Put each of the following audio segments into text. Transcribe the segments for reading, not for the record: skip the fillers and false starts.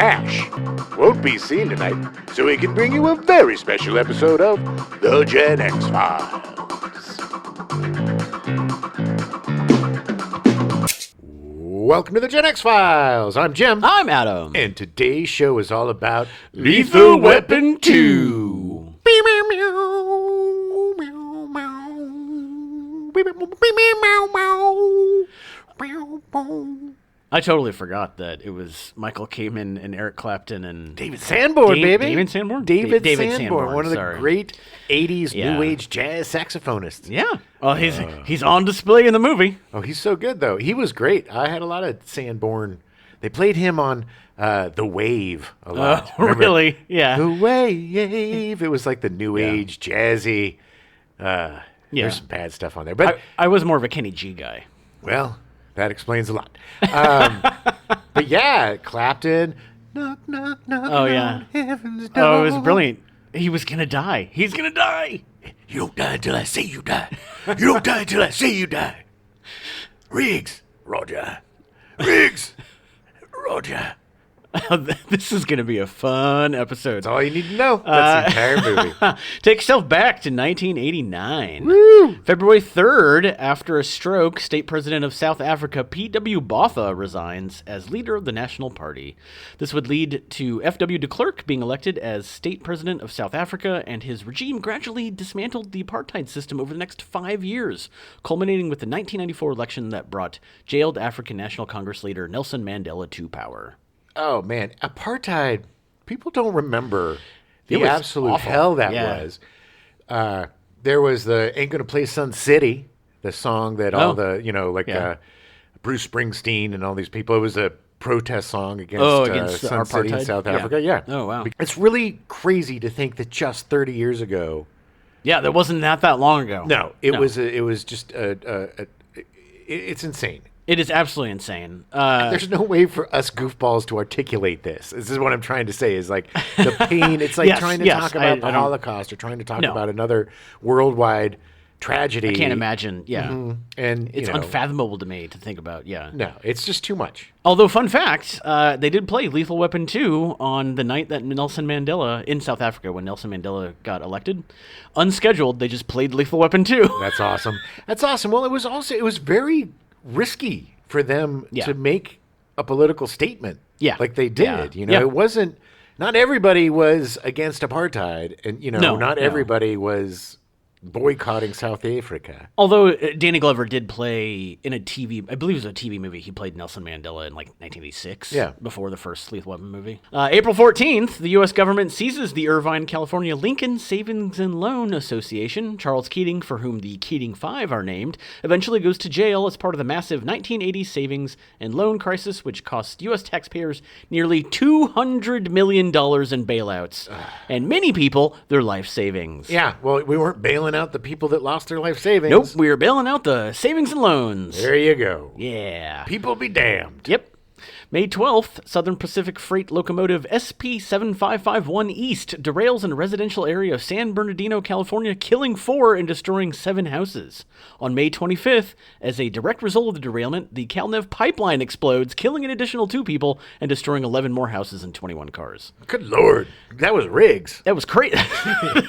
Ash won't be seen tonight, so we can bring you a very special episode of The Gen X Files. Welcome to The Gen X Files. I'm Jim. I'm Adam. And today's show is all about Lethal Weapon 2. I totally forgot that it was Michael Kamen and Eric Clapton and David Sanborn, baby. David Sanborn? David David Sanborn, one of the sorry. great 80s Yeah. new age jazz saxophonists. Yeah. Well, he's on display in the movie. Oh, he's so good, though. He was great. I had a lot of Sanborn. They played him on The Wave a lot. Remember? Really? Yeah. The Wave. It was like the new age, jazzy. There's some bad stuff on there. But, I was more of a Kenny G guy. well, that explains a lot. But yeah, Clapton. Knock, knock, knock. Oh, yeah. on heaven's door. Oh, it was brilliant. He was going to die. He's going to die. You don't die until I say you die. You don't die until I say you die. Riggs. Roger. Riggs. Roger. This is going to be a fun episode. That's all you need to know. That's the entire movie. Take yourself back to 1989. Woo! February 3rd, after a stroke, State President of South Africa P.W. Botha resigns as leader of the National Party. This would lead to F.W. de Klerk being elected as State President of South Africa, and his regime gradually dismantled the apartheid system over the next 5 years, culminating with the 1994 election that brought jailed African National Congress leader Nelson Mandela to power. Oh, man. Apartheid, people don't remember It the was absolute awful. hell that Yeah. was. There was the Ain't Gonna Play Sun City, the song that all the, Yeah. Bruce Springsteen and all these people, it was a protest song against, against Sun City in apartheid? South Yeah. Africa. Yeah. Oh, wow. It's really crazy to think that just 30 years ago, Yeah, that wasn't that long ago. no, it was just, it's insane. It is absolutely insane. There's no way for us goofballs to articulate this. This is what I'm trying to say is like the pain. It's like Yes, trying to yes, talk I about the don't- Holocaust or trying to talk No. about another worldwide tragedy. I can't imagine. Yeah. And It's unfathomable to me to think about. Yeah. No, it's just too much. Although, fun fact, they did play Lethal Weapon 2 on the night that Nelson Mandela, in South Africa, when Nelson Mandela got elected. Unscheduled, they just played Lethal Weapon 2. That's awesome. That's awesome. Well, it was very risky for them Yeah. to make a political statement. Yeah. Like they did. Yeah. You know, Yeah. it wasn't. Not everybody was against apartheid, and No, not no. everybody was boycotting South Africa. Although Danny Glover did play in a TV, I believe it was a TV movie, he played Nelson Mandela in like 1986, Yeah. before the first Lethal Weapon movie. April 14th, the U.S. government seizes the Irvine, California Lincoln Savings and Loan Association. Charles Keating, for whom the Keating Five are named, eventually goes to jail as part of the massive 1980 savings and loan crisis, which cost U.S. taxpayers nearly $200 million in bailouts, and many people their life savings. Yeah, well, we weren't bailing out the people that lost their life savings. Nope, we were bailing out the savings and loans. There you go. Yeah. People be damned. Yep. May 12th, Southern Pacific freight locomotive SP-7551 East derails in a residential area of San Bernardino, California, killing 4 and destroying 7 houses. On May 25th, as a direct result of the derailment, the CalNev pipeline explodes, killing an additional 2 people and destroying 11 more houses and 21 cars. Good Lord. That was Riggs. That was crazy.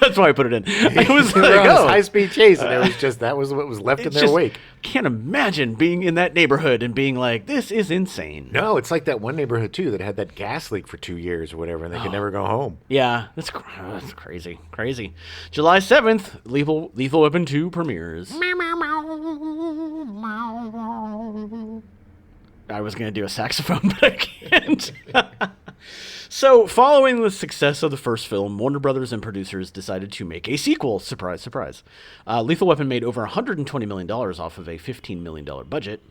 That's why I put it in. It was They were like, on this oh. high-speed chase, and that was what was left in It's their just- wake. Can't imagine being in that neighborhood and being like, this is insane. No, it's like that one neighborhood, too, that had that gas leak for 2 years or whatever, and they could never go home. Yeah, that's crazy. Crazy. July 7th, Lethal Weapon 2 premieres. I was going to do a saxophone, but I can't. So, following the success of the first film, Warner Brothers and producers decided to make a sequel. Surprise, surprise. Lethal Weapon made over $120 million off of a $15 million budget,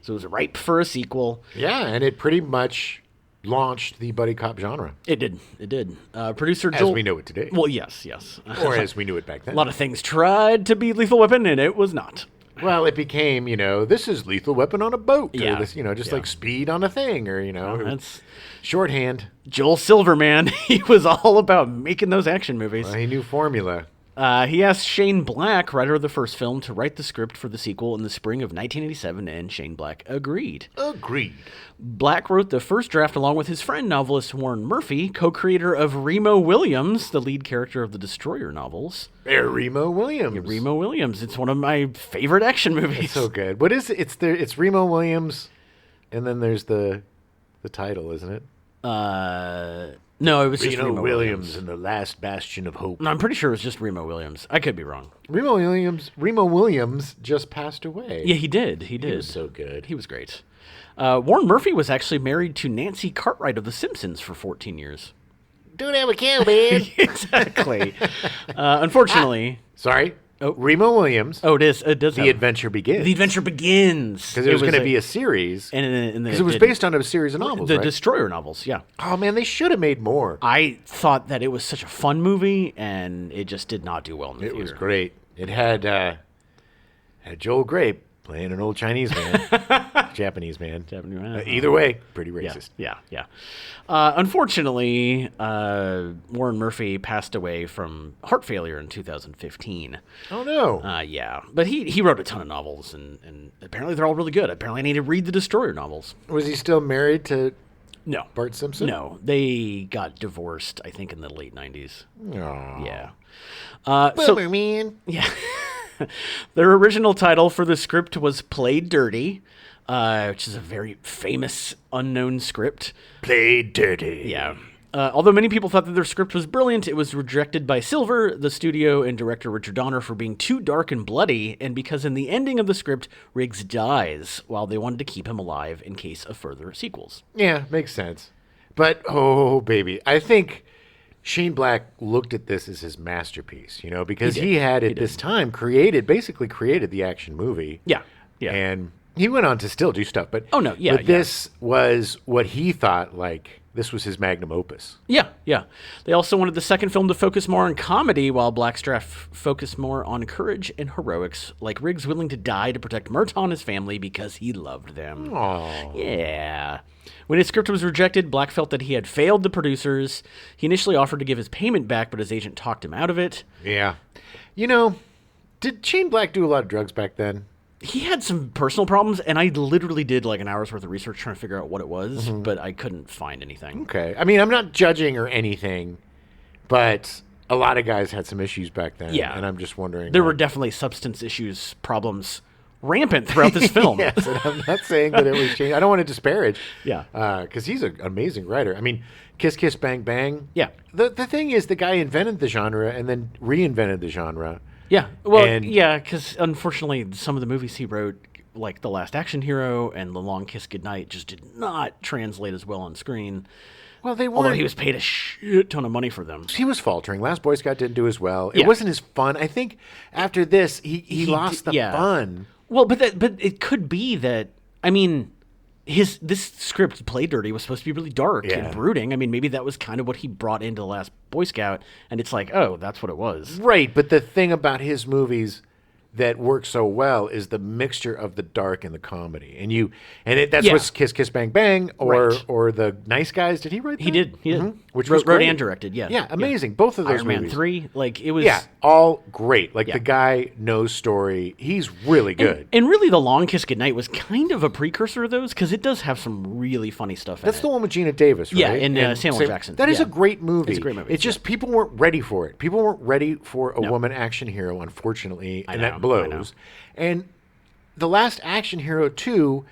so it was ripe for a sequel. Yeah, and it pretty much launched the buddy cop genre, It did. Producer as Joel... we know it today. Well, yes. Or as we knew it back then. A lot of things tried to be Lethal Weapon, and it was not. Well, it became, this is Lethal Weapon on a boat. Yeah. Or this, just Yeah. like Speed on a thing, or, That's shorthand. Joel Silverman. He was all about making those action movies. He knew formula. He asked Shane Black, writer of the first film, to write the script for the sequel in the spring of 1987, and Shane Black agreed. Agreed. Black wrote the first draft along with his friend, novelist Warren Murphy, co-creator of Remo Williams, the lead character of the Destroyer novels. Remo Williams. Remo Williams. It's one of my favorite action movies. It's so good. What is it? It's Remo Williams, and then there's the title, isn't it? No, it was just Remo Remo Williams and the Last Bastion of Hope. No, I'm pretty sure it was just Remo Williams. I could be wrong. Remo Williams just passed away. Yeah, he did. He did. He was so good. He was great. Warren Murphy was actually married to Nancy Cartwright of The Simpsons for 14 years. Don't have a cow, man. Exactly. Unfortunately. Sorry. Oh. Remo Williams. Oh, it is. It does. The Adventure Begins. The Adventure Begins. Because it was going to be a series. And because it was based on a series of novels, the right? Destroyer novels, yeah. Oh, man, they should have made more. I thought that it was such a fun movie, and it just did not do well in the theater. It was great. It had Joel Grey playing an old Chinese man. Japanese man. Either way, pretty racist. Yeah. Unfortunately, Warren Murphy passed away from heart failure in 2015. Oh, no. Yeah. But he wrote a ton of novels, and apparently they're all really good. Apparently I need to read the Destroyer novels. Was he still married to No. Bart Simpson? No. They got divorced, I think, in the late 90s. Aww. Yeah. Bummer, man. Yeah. Their original title for the script was Play Dirty, which is a very famous unknown script. Play Dirty. Yeah. Although many people thought that their script was brilliant, it was rejected by Silver, the studio, and director Richard Donner for being too dark and bloody, and because in the ending of the script, Riggs dies, while they wanted to keep him alive in case of further sequels. Yeah, makes sense. But, oh, baby, I think Shane Black looked at this as his masterpiece, because he had at this time basically created the action movie. Yeah. And he went on to still do stuff, but this was what he thought, this was his magnum opus. Yeah. They also wanted the second film to focus more on comedy, while Black's draft focused more on courage and heroics, like Riggs willing to die to protect Murtaugh and his family because he loved them. Aww. Yeah. When his script was rejected, Black felt that he had failed the producers. He initially offered to give his payment back, but his agent talked him out of it. Yeah. Did Shane Black do a lot of drugs back then? He had some personal problems, and I literally did an hour's worth of research trying to figure out what it was, but I couldn't find anything. Okay. I mean, I'm not judging or anything, but a lot of guys had some issues back then. Yeah. And I'm just wondering. There were definitely substance issues, problems rampant throughout this film. Yes, and I'm not saying that it was Shane. I don't want to disparage. Yeah. Because he's an amazing writer. I mean, Kiss Kiss Bang Bang. Yeah. The thing is, the guy invented the genre and then reinvented the genre. Yeah. Well, because unfortunately, some of the movies he wrote, like The Last Action Hero and The Long Kiss Goodnight, just did not translate as well on screen. Well, they weren't. Although he was paid a shit ton of money for them. He was faltering. Last Boy Scout didn't do as well. Yeah. It wasn't as fun. I think after this, he lost the fun. Well, but it could be that, I mean, this script, Play Dirty, was supposed to be really dark and brooding. I mean, maybe that was kind of what he brought into The Last Boy Scout, and it's like, oh, that's what it was. Right, but the thing about his movies that work so well is the mixture of the dark and the comedy. And that's what's Kiss Kiss Bang Bang or The Nice Guys. Did he write that? He did. Mm-hmm. Which wrote great. and directed, yeah. Yeah, amazing. Both of those Iron movies. Man 3, it was... Yeah, all great. The guy knows story. He's really good. And really, The Long Kiss Goodnight was kind of a precursor of those, because it does have some really funny stuff in it. That's the one with Gina Davis, right? Yeah, and Samuel Jackson. That is a great movie. It's a great movie. It's just people weren't ready for it. People weren't ready for a woman action hero, unfortunately, and that blows. And The Last Action Hero 2,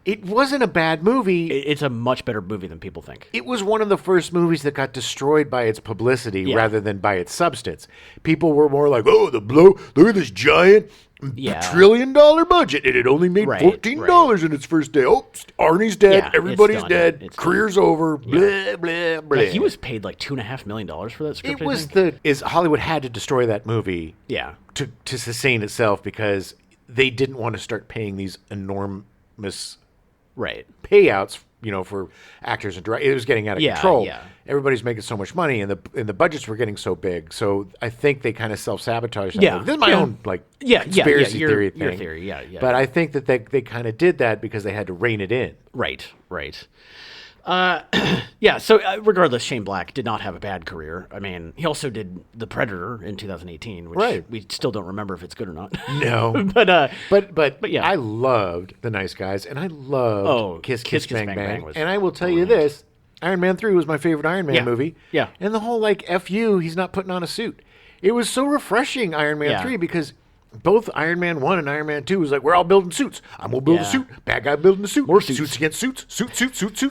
it wasn't a bad movie. It's a much better movie than people think. It was one of the first movies that got destroyed by its publicity rather than by its substance. People were more like, oh, look at this giant $1 trillion budget, and it only made $14 in its first day. Oh, Arnie's dead. Everybody's dead. Career's over. Blah, blah, blah. He was paid $2.5 million for that script. It was Hollywood had to destroy that movie to sustain itself because they didn't want to start paying these enormous payouts, for actors and directors. It was getting out of control. Yeah. Everybody's making so much money, and the budgets were getting so big. So I think they kind of self-sabotaged. This is my own conspiracy theory thing. Your theory, yeah. But I think that they kind of did that because they had to rein it in. Right. Yeah, so regardless, Shane Black did not have a bad career. I mean, he also did The Predator in 2018, which Right. we still don't remember if it's good or not. No. But yeah. I loved The Nice Guys, and I loved Kiss Kiss Bang Bang. was And I will tell you this, Iron Man 3 was my favorite Iron Man Yeah. movie. Yeah. And the whole, like, F you, he's not putting on a suit. It was so refreshing, Iron Man Yeah. 3, because both Iron Man 1 and Iron Man 2 was like, we're all building suits. I'm going to build a Yeah. suit. Bad guy building a suit. More suits. Suits against suits.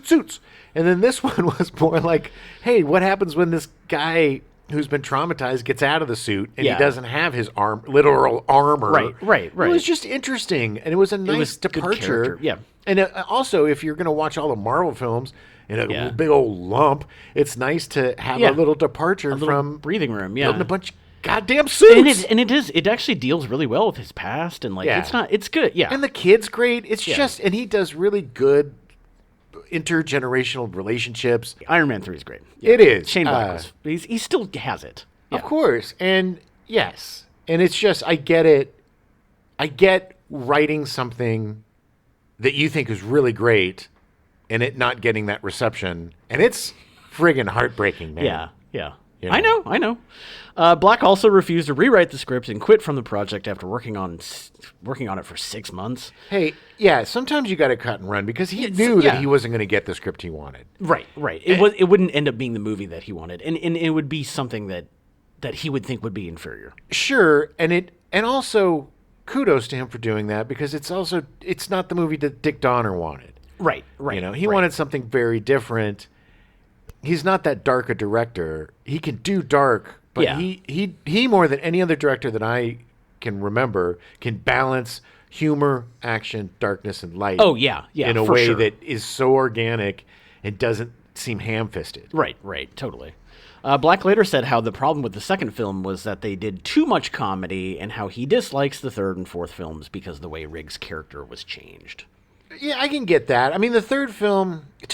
Suits. And then this one was more like, hey, what happens when this guy who's been traumatized gets out of the suit and Yeah. he doesn't have his literal armor? Right. It was just interesting, and it was a nice was good departure. character, yeah. And also, if you're going to watch all the Marvel films in a Yeah. big old lump, it's nice to have Yeah. a little departure little from breathing room, yeah. building a bunch of goddamn suits. And it actually deals really well with his past, and like Yeah. it's good, yeah. And the kid's great. It's Yeah. just, and he does really good intergenerational relationships. Iron Man 3 is great. It is. Shane Black he still has it. Yeah. Of course. And yes. And it's just, I get it. I get writing something that you think is really great and it not getting that reception. And it's friggin' heartbreaking, man. Yeah. You I know. Black also refused to rewrite the script and quit from the project after working on it for 6 months. Hey, yeah, sometimes you got to cut and run because he It's- knew yeah. that he wasn't going to get the script he wanted. Right. It wouldn't end up being the movie that he wanted, and it would be something that he would think would be inferior. Sure, and also kudos to him for doing that because it's not the movie that Dick Donner wanted. Right. You know, he wanted something very different. He's not that dark a director. He can do dark, but Yeah. he more than any other director that I can remember can balance humor, action, darkness, and light. Oh yeah, in a for way sure. that is so organic and doesn't seem ham-fisted. Right, totally. Black later said how the problem with the second film was that they did too much comedy, and how he dislikes the third and fourth films because of the way Riggs' character was changed. Yeah, I can get that. I mean, the third film is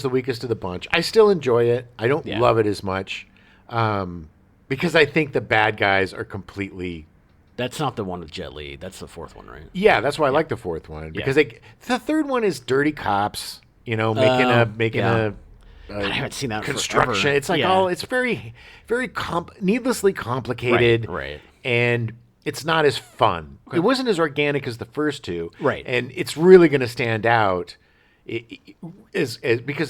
the weakest of the bunch. I still enjoy it. I don't Yeah. love it as much because I think the bad guys are completely. That's not the one with Jet Li. That's the fourth one, right? Yeah, that's why I like the fourth one because the third one is dirty cops. You know, making yeah. a God, I haven't seen that in construction. forever. It's like Yeah. it's very, very needlessly complicated. Right. And it's not as fun. It wasn't as organic as the first two. Right. And it's really going to stand out because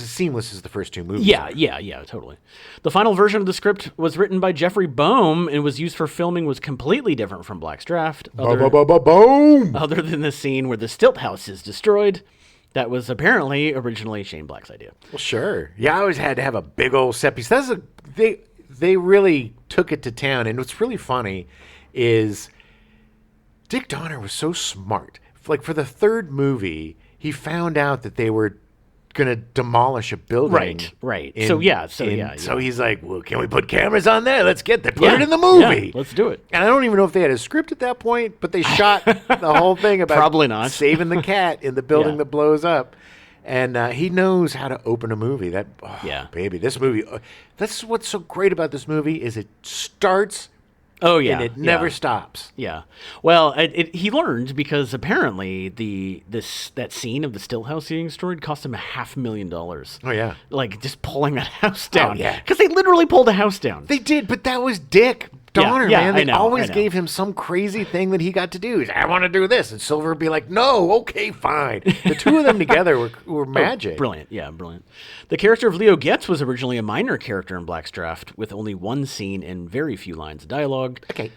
it's seamless as the first two movies. Yeah, totally. The final version of the script was written by Jeffrey Boehm and was used for filming was completely different from Black's draft. Boom! Other than the scene where the stilt house is destroyed, that was apparently originally Shane Black's idea. Well, sure. Yeah, I always had to have a big old set piece. They really took it to town. And what's really funny is Dick Donner was so smart. Like for the third movie, he found out that they were going to demolish a building. Right. in- So yeah. So he's like, well, can we put cameras on there? Let's get that. Put it in the movie. Yeah, let's do it. And I don't even know if they had a script at that point, but they shot the whole thing about Probably not. saving the cat in the building Yeah. that blows up. And he knows how to open a movie. Yeah. Baby, this movie. That's what's so great about this movie is it starts Oh yeah. and it never yeah. stops. Yeah. Well, he learned because apparently that scene of the still house being destroyed cost him $500,000. Oh yeah, Like just pulling that house down. yeah. Because they literally pulled a house down. they did, but that was Dick Donner, yeah, man. They I know, always I know. gave him some crazy thing that he got to do. He's, I want to do this, and Silver would be like, "No, okay, fine." The two of them together were magic. Brilliant. Yeah, brilliant. The character of Leo Getz was originally a minor character in Black's draft with only one scene and very few lines of dialogue. Okay.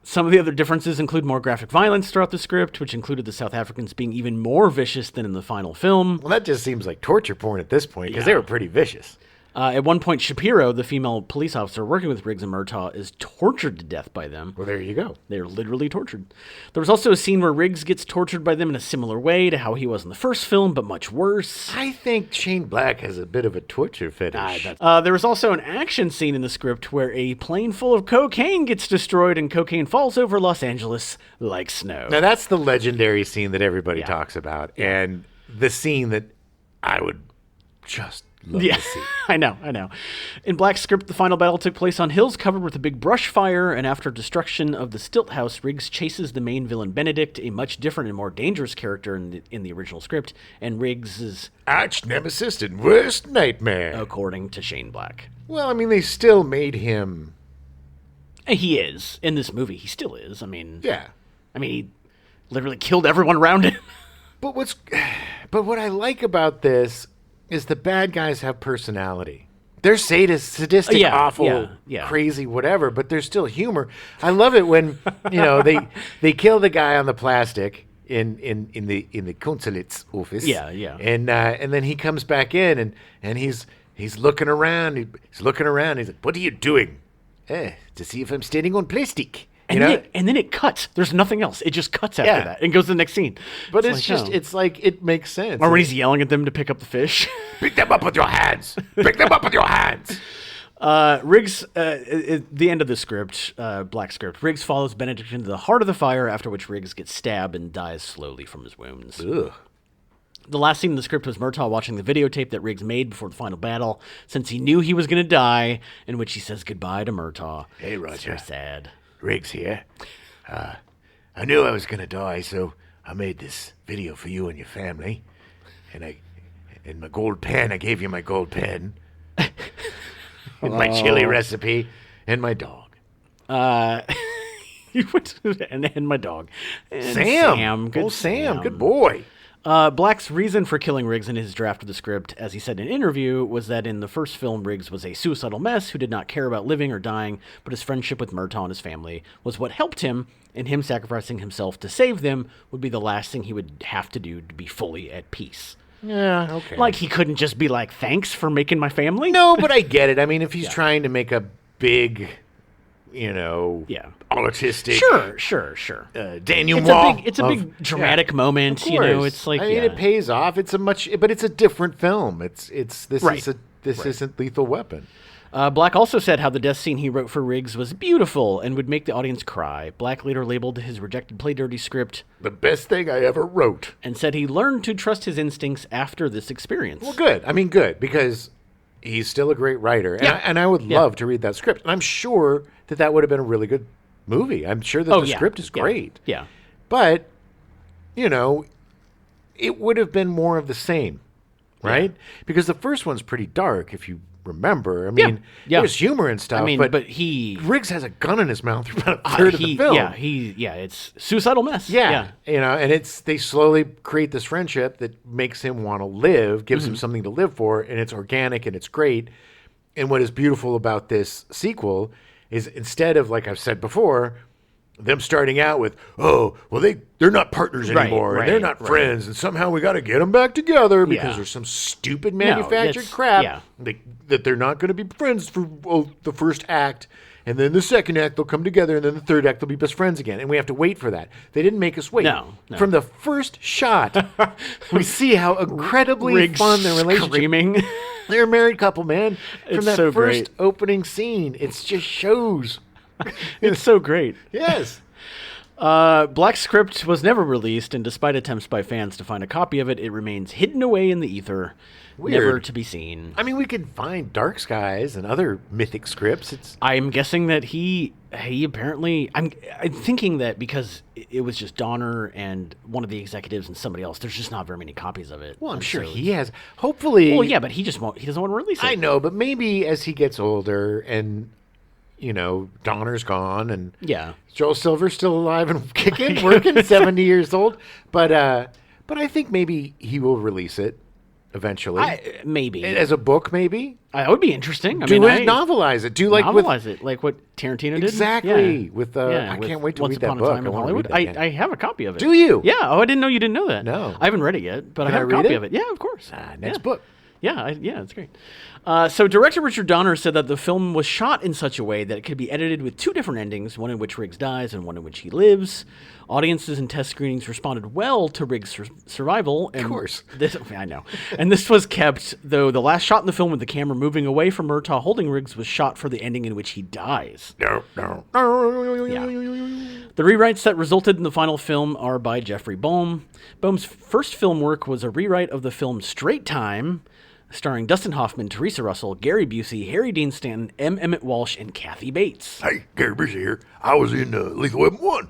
Some of the other differences include more graphic violence throughout the script, which included the South Africans being even more vicious than in the final film. Well, that just seems like torture porn at this point because they were pretty vicious. At one point, Shapiro, the female police officer working with Riggs and Murtaugh, is tortured to death by them. Well, there you go. They're literally tortured. There was also a scene where Riggs gets tortured by them in a similar way to how he was in the first film, but much worse. I think Shane Black has a bit of a torture fetish. There was also an action scene in the script where a plane full of cocaine gets destroyed and cocaine falls over Los Angeles like snow. Now that's the legendary scene that everybody talks about, and the scene that I would just Love Yeah, to see. I know. In Black's script, the final battle took place on hills covered with a big brush fire, and after destruction of the Stilt House, Riggs chases the main villain Benedict, a much different and more dangerous character in the original script, and Riggs is, Arch nemesis and worst nightmare. according to Shane Black. Well, I mean, they still made him. He is. In this movie, he still is. Yeah. He literally killed everyone around him. But what I like about this is the bad guys have personality. They're sadistic, awful, yeah. crazy, whatever, but there's still humor. I love it when, they kill the guy on the plastic in the consulate's office. Yeah. And then he comes back in and he's looking around. He's looking around. He's like, "What are you doing?" To see if I'm standing on plastic. And then it cuts. There's nothing else. It just cuts after that and goes to the next scene. But it's like it makes sense. Or when he's yelling at them to pick up the fish. Pick them up with your hands. Pick them up with your hands. Riggs, at the end of the script, Black script, Riggs follows Benedict into the heart of the fire, after which Riggs gets stabbed and dies slowly from his wounds. Ugh. The last scene in the script was Murtaugh watching the videotape that Riggs made before the final battle, since he knew he was going to die, in which he says goodbye to Murtaugh. Hey, Roger. It's very sad. Riggs here. I knew I was going to die, so I made this video for you and your family. And in my gold pen, I gave you my gold pen. And my chili recipe. And my dog. and my dog. And Sam. Good Sam. Good boy. Black's reason for killing Riggs in his draft of the script, as he said in an interview, was that in the first film, Riggs was a suicidal mess who did not care about living or dying, but his friendship with Murtaugh and his family was what helped him, and him sacrificing himself to save them would be the last thing he would have to do to be fully at peace. Yeah, okay. Like, he couldn't just be like, thanks for making my family? No, but I get it. I mean, if he's trying to make a big, autistic. Sure. Denouement. It's a big dramatic moment. Of course. It's like, it pays off. But it's a different film. This isn't Lethal Weapon. Black also said how the death scene he wrote for Riggs was beautiful and would make the audience cry. Black later labeled his rejected Play Dirty script the best thing I ever wrote, and said he learned to trust his instincts after this experience. Well, good. I mean, good, because he's still a great writer, and I would love to read that script. And I'm sure that would have been a really good movie. I'm sure that the script is great. Yeah. But, it would have been more of the same, right? Yeah. Because the first one's pretty dark, if you remember. I mean, there's humor and stuff, but Riggs has a gun in his mouth for about a third of the film. It's suicidal mess. Yeah. And they slowly create this friendship that makes him want to live, gives him something to live for, and it's organic and it's great. And what is beautiful about this sequel is, instead of, like I've said before, them starting out with, they're not partners anymore, and they're not friends, and somehow we got to get them back together because there's some stupid manufactured crap that they're not going to be friends for the first act, and then the second act they'll come together, and then the third act they'll be best friends again, and we have to wait for that. They didn't make us wait. No. From the first shot, we see how incredibly Riggs fun their relationship. Screaming. They're a married couple, man. From It's that so first great. opening scene, it just shows. It's so great. Yes. Black's script was never released, and despite attempts by fans to find a copy of it, it remains hidden away in the ether, never to be seen. I mean, we could find Dark Skies and other mythic scripts. I'm guessing that he apparently... I'm thinking that because it was just Donner and one of the executives and somebody else, there's just not very many copies of it. Well, I'm sure he has. Hopefully... Well, yeah, but he doesn't want to release it. I know, but maybe as he gets older and... Donner's gone, and Joel Silver's still alive and kicking, working, 70 years old. But I think maybe he will release it eventually. Maybe as a book, maybe. That would be interesting. Novelize it. Novelize it like what Tarantino did. Exactly. I can't wait to Once read that Upon a book. Time in Hollywood. I have a copy of it. Do you? Yeah. Oh, I didn't know you didn't know that. No. I haven't read it yet, but Can I have I a read copy it? of it. Yeah, of course. Next book. Yeah, it's great. So director Richard Donner said that the film was shot in such a way that it could be edited with two different endings, one in which Riggs dies and one in which he lives. Audiences and test screenings responded well to Riggs' survival. And of course. I know. And this was kept, though the last shot in the film with the camera moving away from Murtaugh holding Riggs was shot for the ending in which he dies. No. The rewrites that resulted in the final film are by Jeffrey Boehm. Boehm's first film work was a rewrite of the film Straight Time, starring Dustin Hoffman, Teresa Russell, Gary Busey, Harry Dean Stanton, M. Emmett Walsh, and Kathy Bates. Hey, Gary Busey here. I was in Lethal Weapon 1.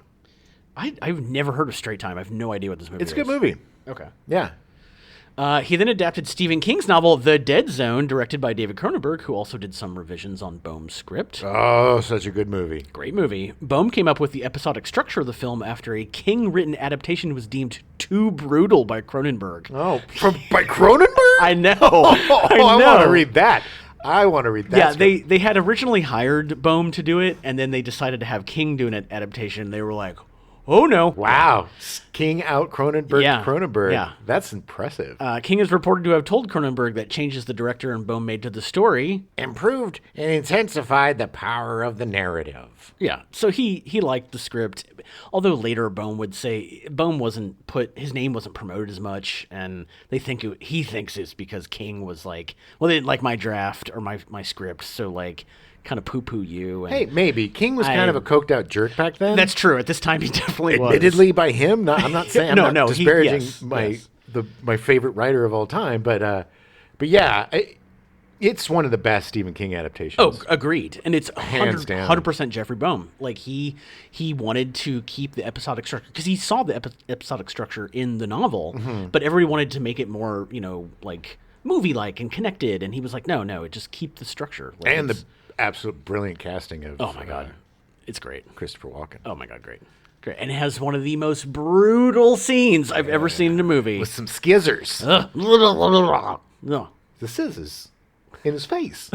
I've never heard of Straight Time. I have no idea what this movie is. It's a good movie. Okay. Yeah. He then adapted Stephen King's novel The Dead Zone, directed by David Cronenberg, who also did some revisions on Bohm's script. Oh, such a good movie. Great movie. Bohm came up with the episodic structure of the film after a King-written adaptation was deemed too brutal by Cronenberg. Oh, by Cronenberg? I know. I want to read that. I want to read that. Yeah, script. they had originally hired Bohm to do it, and then they decided to have King do an adaptation. They were like, oh no. Wow. King out Cronenberg. Yeah. Cronenberg. Yeah. That's impressive. King is reported to have told Cronenberg that changes the director and Bohm made to the story. Improved and intensified the power of the narrative. Yeah, so he liked the script, although later Bohm would say Bohm his name wasn't promoted as much, and he thinks it's because King was like, well, they didn't like my draft or my script, so like kind of poo-poo you. And Hey, maybe. King was kind of a coked out jerk back then. that's true. At this time, he definitely was. Admittedly by him. I'm not saying I'm not disparaging yes. my favorite writer of all time, but yeah, it's one of the best Stephen King adaptations. Oh, agreed. And it's Hands down. 100% Jeffrey Bohm. Like, he wanted to keep the episodic structure, because he saw the episodic structure in the novel, but everybody wanted to make it more, like, movie-like and connected, and he was like, no, just keep the structure. Like, And the absolute brilliant casting of oh, my God. It's great. Christopher Walken. Oh, my God, great. Great. And it has one of the most brutal scenes I've ever seen in a movie. With some skizzers. No. The scissors in his face.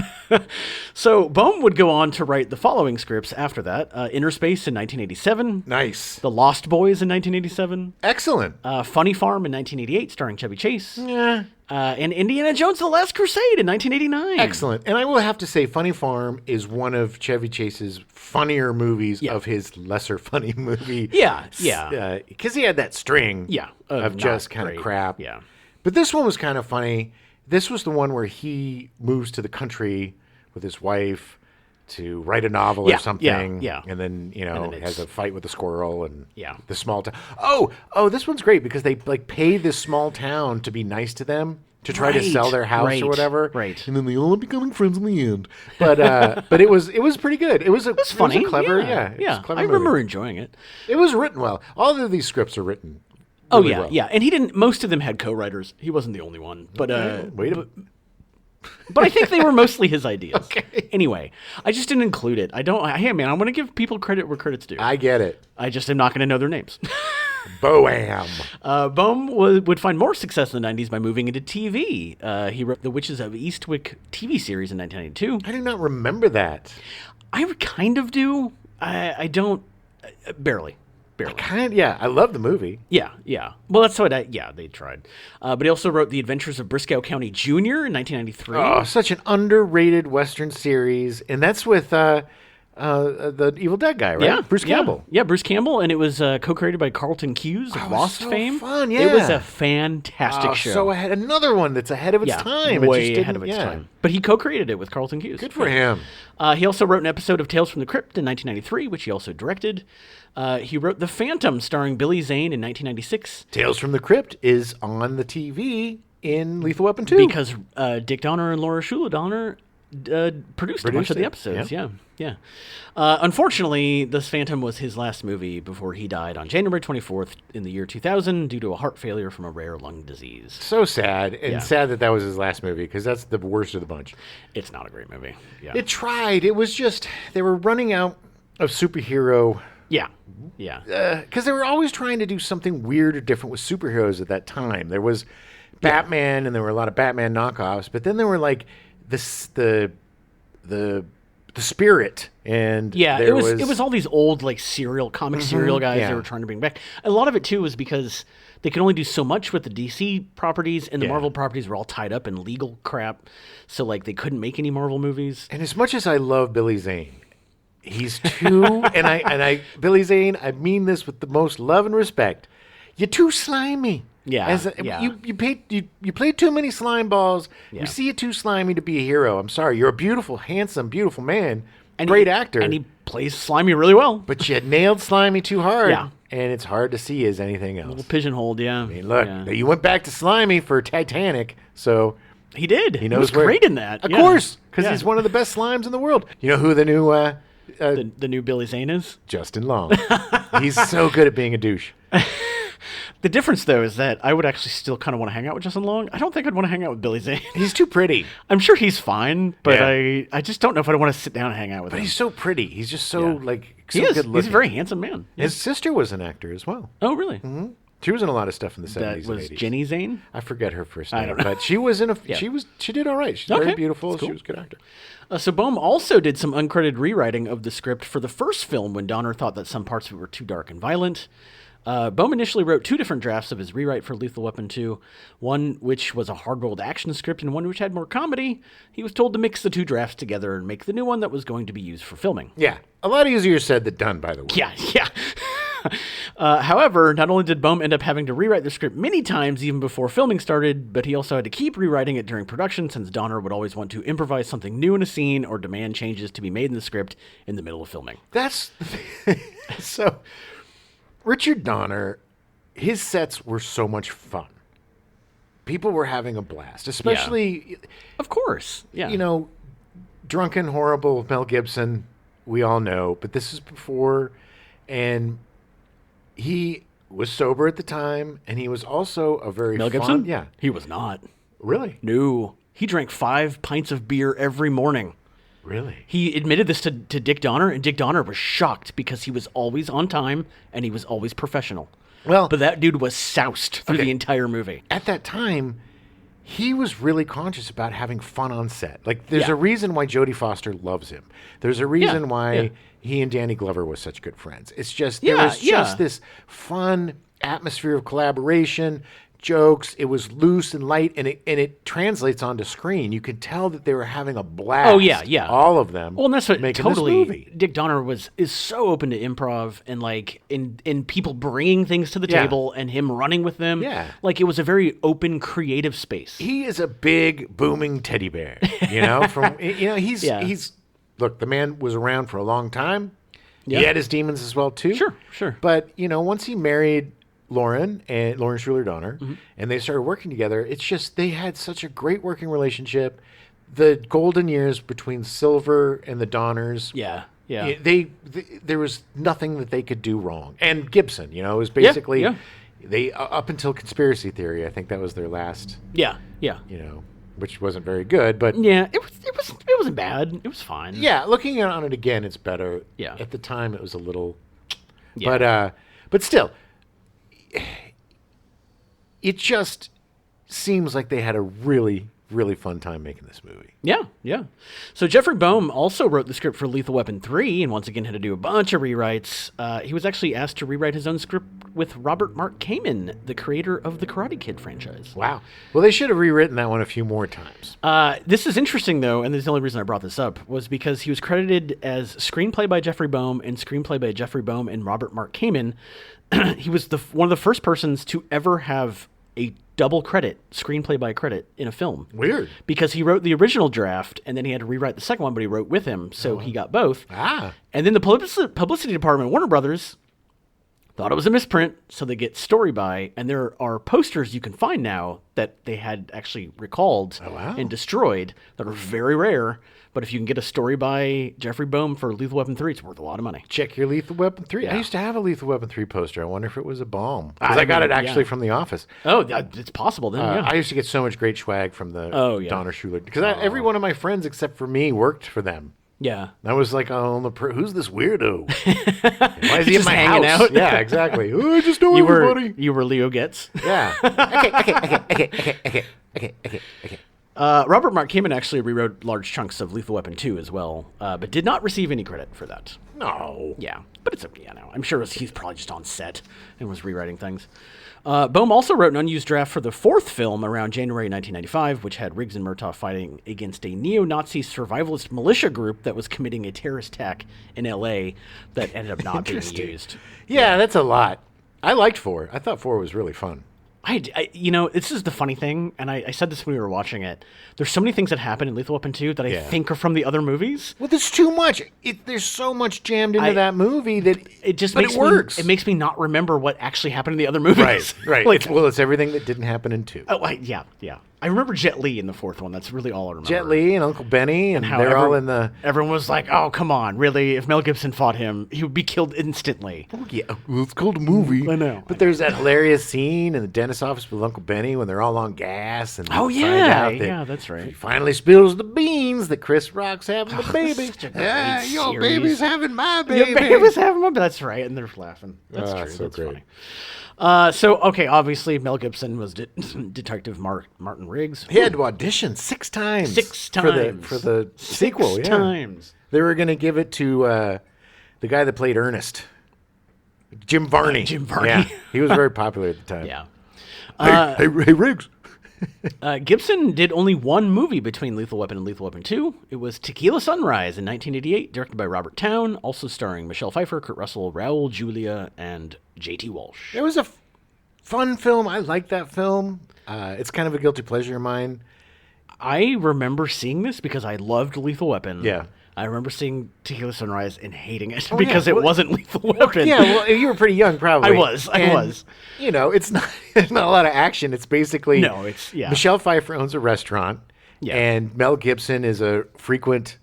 So Bohm would go on to write the following scripts after that. Inner Space in 1987. Nice. The Lost Boys in 1987. Excellent. Funny Farm in 1988, starring Chevy Chase. Yeah. And Indiana Jones: The Last Crusade in 1989. Excellent. And I will have to say, Funny Farm is one of Chevy Chase's funnier movies of his lesser funny movie. Yeah. Because he had that string of just kind of crap. Yeah. But this one was kind of funny. This was the one where he moves to the country with his wife to write a novel or something. Yeah. And then, then has a fight with a squirrel and Yeah. the small town. Oh, this one's great because they like pay this small town to be nice to them to try to sell their house or whatever. Right. And then they all end up becoming friends in the end. But but it was pretty good. It was Funny. It was a clever, Yeah. it was a clever I remember movie. enjoying it. It was written well. All of these scripts are written. Oh, really yeah. well. Yeah. And most of them had co-writers. He wasn't the only one. But, but I think they were mostly his ideas. Okay. Anyway, I just didn't include it. I'm going to give people credit where credit's due. I get it. I just am not going to know their names. Boam. Bohm would find more success in the 90s by moving into TV. He wrote The Witches of Eastwick TV series in 1992. I do not remember that. I kind of do. I don't. Barely. I love the movie. Yeah. Well, that's what they tried. But he also wrote The Adventures of Briscoe County Jr. in 1993. Oh, such an underrated Western series. And that's with the Evil Dead guy, right? Yeah, Bruce Campbell. Yeah, Bruce Campbell, and it was co-created by Carlton Cuse of Lost so fame. fun, It was yeah. a fantastic show. So ahead, another one that's ahead of its time. It way just ahead of didn't- its yeah. time. But he co-created it with Carlton Cuse. Good for him. He also wrote an episode of Tales from the Crypt in 1993, which he also directed. He wrote The Phantom, starring Billy Zane in 1996. Tales from the Crypt is on the TV in Lethal Weapon 2. Because Dick Donner and Laura Shula Donner produced a bunch of the it, episodes. Yeah. Unfortunately, this Phantom was his last movie before he died on January 24th in the year 2000 due to a heart failure from a rare lung disease. So sad. And Yeah. sad that was his last movie because that's the worst of the bunch. It's not a great movie. Yeah. It tried. It was just, they were running out of superhero... Yeah. Because they were always trying to do something weird or different with superheroes at that time. There was Batman, and there were a lot of Batman knockoffs, but then there were like the Spirit, and Yeah, there it was all these old like comic serial guys yeah. they were trying to bring back. A lot of it too was because they could only do so much with the DC properties, and the Marvel properties were all tied up in legal crap. So like they couldn't make any Marvel movies. And as much as I love Billy Zane, he's too and I Billy Zane, I mean this with the most love and respect. You're too slimy. Yeah, You play too many slime balls. Yeah. You see it too slimy to be a hero. I'm sorry. You're a beautiful, handsome, beautiful man. Great actor. And he plays Slimy really well. But you nailed Slimy too hard. Yeah. And it's hard to see as anything else. Pigeonholed, yeah. I mean, look, Yeah. you went back to Slimy for Titanic, so He did. He knows was great in that. Of yeah. course, because Yeah. he's one of the best slimes in the world. You know who the new the new Billy Zane is? Justin Long. He's so good at being a douche. The difference, though, is that I would actually still kind of want to hang out with Justin Long. I don't think I'd want to hang out with Billy Zane. He's too pretty. I'm sure he's fine, but Yeah. I just don't know if I'd want to sit down and hang out with But him. he's so pretty. He's just so Yeah. like so He is. good He's looking. a very handsome man. His sister was an actor as well. Oh, really? She was in a lot of stuff in the That 70s and was 80s. Jenny Zane? I forget her first I name, don't know. but she was in a. Yeah. She did all right. She's Okay. very beautiful. That's cool. She was a good actor. So Boehm also did some uncredited rewriting of the script for the first film when Donner thought that some parts of it were too dark and violent. Boehm initially wrote 2 different drafts of his rewrite for Lethal Weapon 2, one which was a hard-boiled action script and one which had more comedy. He was told to mix the 2 drafts together and make the new one that was going to be used for filming. Yeah, a lot easier said than done, by the way. Yeah. However, not only did Boehm end up having to rewrite the script many times even before filming started, but he also had to keep rewriting it during production since Donner would always want to improvise something new in a scene or demand changes to be made in the script in the middle of filming. That's so. Richard Donner, his sets were so much fun. People were having a blast, especially Of course. Yeah. you know, drunken, horrible Mel Gibson. We all know, but this is before, and he was sober at the time, and he was also a very Mel fun. Gibson? Yeah, He was not. really, No. He drank 5 pints of beer every morning. really. He admitted this to Dick Donner, and Dick Donner was shocked because he was always on time and he was always professional. Well, But that dude was soused through Okay. the entire movie. at that time, he was really conscious about having fun on set. Like, there's Yeah. a reason why Jodie Foster loves him. There's a reason why yeah. he and Danny Glover was such good friends. It's just there Yeah, was just yeah. this fun atmosphere of collaboration, jokes. It was loose and light, and it translates onto screen. You could tell that they were having a blast. Oh, yeah. all of them. Well, and that's what making totally this movie. Dick Donner is so open to improv and like in people bringing things to the Yeah. table and him running with them. Yeah. Like it was a very open, creative space. He is a big booming teddy bear. You know, he's Yeah. he's look. The man was around for a long time. Yeah. He had his demons as well too. Sure. But once he married Lauren Schuler Donner, Mm-hmm. and they started working together, it's just they had such a great working relationship. The golden years between Silver and the Donners. Yeah. There was nothing that they could do wrong. And Gibson, it was basically yeah. they up until Conspiracy Theory. I think that was their last. Yeah. Which wasn't very good, but Yeah. It wasn't bad. It was fine. yeah, looking on it again, it's better. Yeah. At the time, it was a little, Yeah. but still, it just seems like they had a really, really fun time making this movie. Yeah. So Jeffrey Boehm also wrote the script for Lethal Weapon 3 and once again had to do a bunch of rewrites. He was actually asked to rewrite his own script with Robert Mark Kamen, the creator of the Karate Kid franchise. Wow. Well, they should have rewritten that one a few more times. This is interesting, though, and the only reason I brought this up was because he was credited as screenplay by Jeffrey Boehm and screenplay by Jeffrey Boehm and Robert Mark Kamen. He was one of the first persons to ever have a double credit, screenplay by credit, in a film. Weird. Because he wrote the original draft, and then he had to rewrite the second one, but he wrote with him, so he got both. And then the publicity department, Warner Brothers, thought it was a misprint, so they get story by, and there are posters you can find now that they had actually recalled and destroyed that are very rare. But if you can get a story by Jeffrey Boehm for Lethal Weapon 3, it's worth a lot of money. Check your Lethal Weapon 3. I Yeah. used to have a Lethal Weapon 3 poster. I wonder if it was a bomb. Because I got it actually from The Office. Oh, it's possible then, yeah. I used to get so much great swag from the Donner Schuler. Because every one of my friends except for me worked for them. Yeah. I was like, who's this weirdo? Why is he in Just my hanging house? out. Yeah, exactly. Oh, I just know You everybody. were Leo Getz. Yeah. Okay. Robert Mark Kamen actually rewrote large chunks of Lethal Weapon 2 as well, but did not receive any credit for that. No. Yeah, but it's okay. No, I'm sure he's probably just on set and was rewriting things. Boehm also wrote an unused draft for the 4th film around January 1995, which had Riggs and Murtaugh fighting against a neo-Nazi survivalist militia group that was committing a terrorist attack in L.A. that ended up not being used. Yeah, that's a lot. I liked 4. I thought 4 was really fun. This is the funny thing, and I said this when we were watching it. There's so many things that happen in Lethal Weapon 2 that I think are from the other movies. Well, there's too much. There's so much jammed into that movie that It just but makes it works. It makes me not remember what actually happened in the other movies. Right. Like, It's everything that didn't happen in 2. oh, yeah. I remember Jet Li in the fourth one. That's really all I remember. Jet Li and Uncle Benny, and how they're all in the. Everyone was like, "Oh, come on, really? If Mel Gibson fought him, he would be killed instantly." Oh, yeah, well, it's called a movie. I know. But there's that hilarious scene in the dentist office with Uncle Benny when they're all on gas. And Oh, they find yeah. out that Yeah, that's right. He finally spills the beans that Chris Rock's having the baby. Such a great series. having my Your baby's having one. That's right, and they're laughing. That's Ah, true. so That's great. funny. Okay, obviously Mel Gibson was Detective Martin Riggs. He had to audition 6 times. 6 for the sequel. 6 Yeah. times. They were going to give it to the guy that played Ernest, Jim Varney. Jim Varney. Yeah, he was very popular at the time. Yeah. Hey, Riggs. Gibson did only one movie between Lethal Weapon and Lethal Weapon 2. It was Tequila Sunrise in 1988, directed by Robert Towne, also starring Michelle Pfeiffer, Kurt Russell, Raul Julia, and J.T. Walsh. It was a fun film. I liked that film. It's kind of a guilty pleasure of mine. I remember seeing this because I loved Lethal Weapon. Yeah. I remember seeing Tequila Sunrise and hating it Oh, because yeah. it Well, wasn't Lethal Weapon. Yeah, well, you were pretty young, probably. I was. You know, it's not there's not a lot of action. It's basically No, it's- yeah. Michelle Pfeiffer owns a restaurant, Yeah. and Mel Gibson is a frequent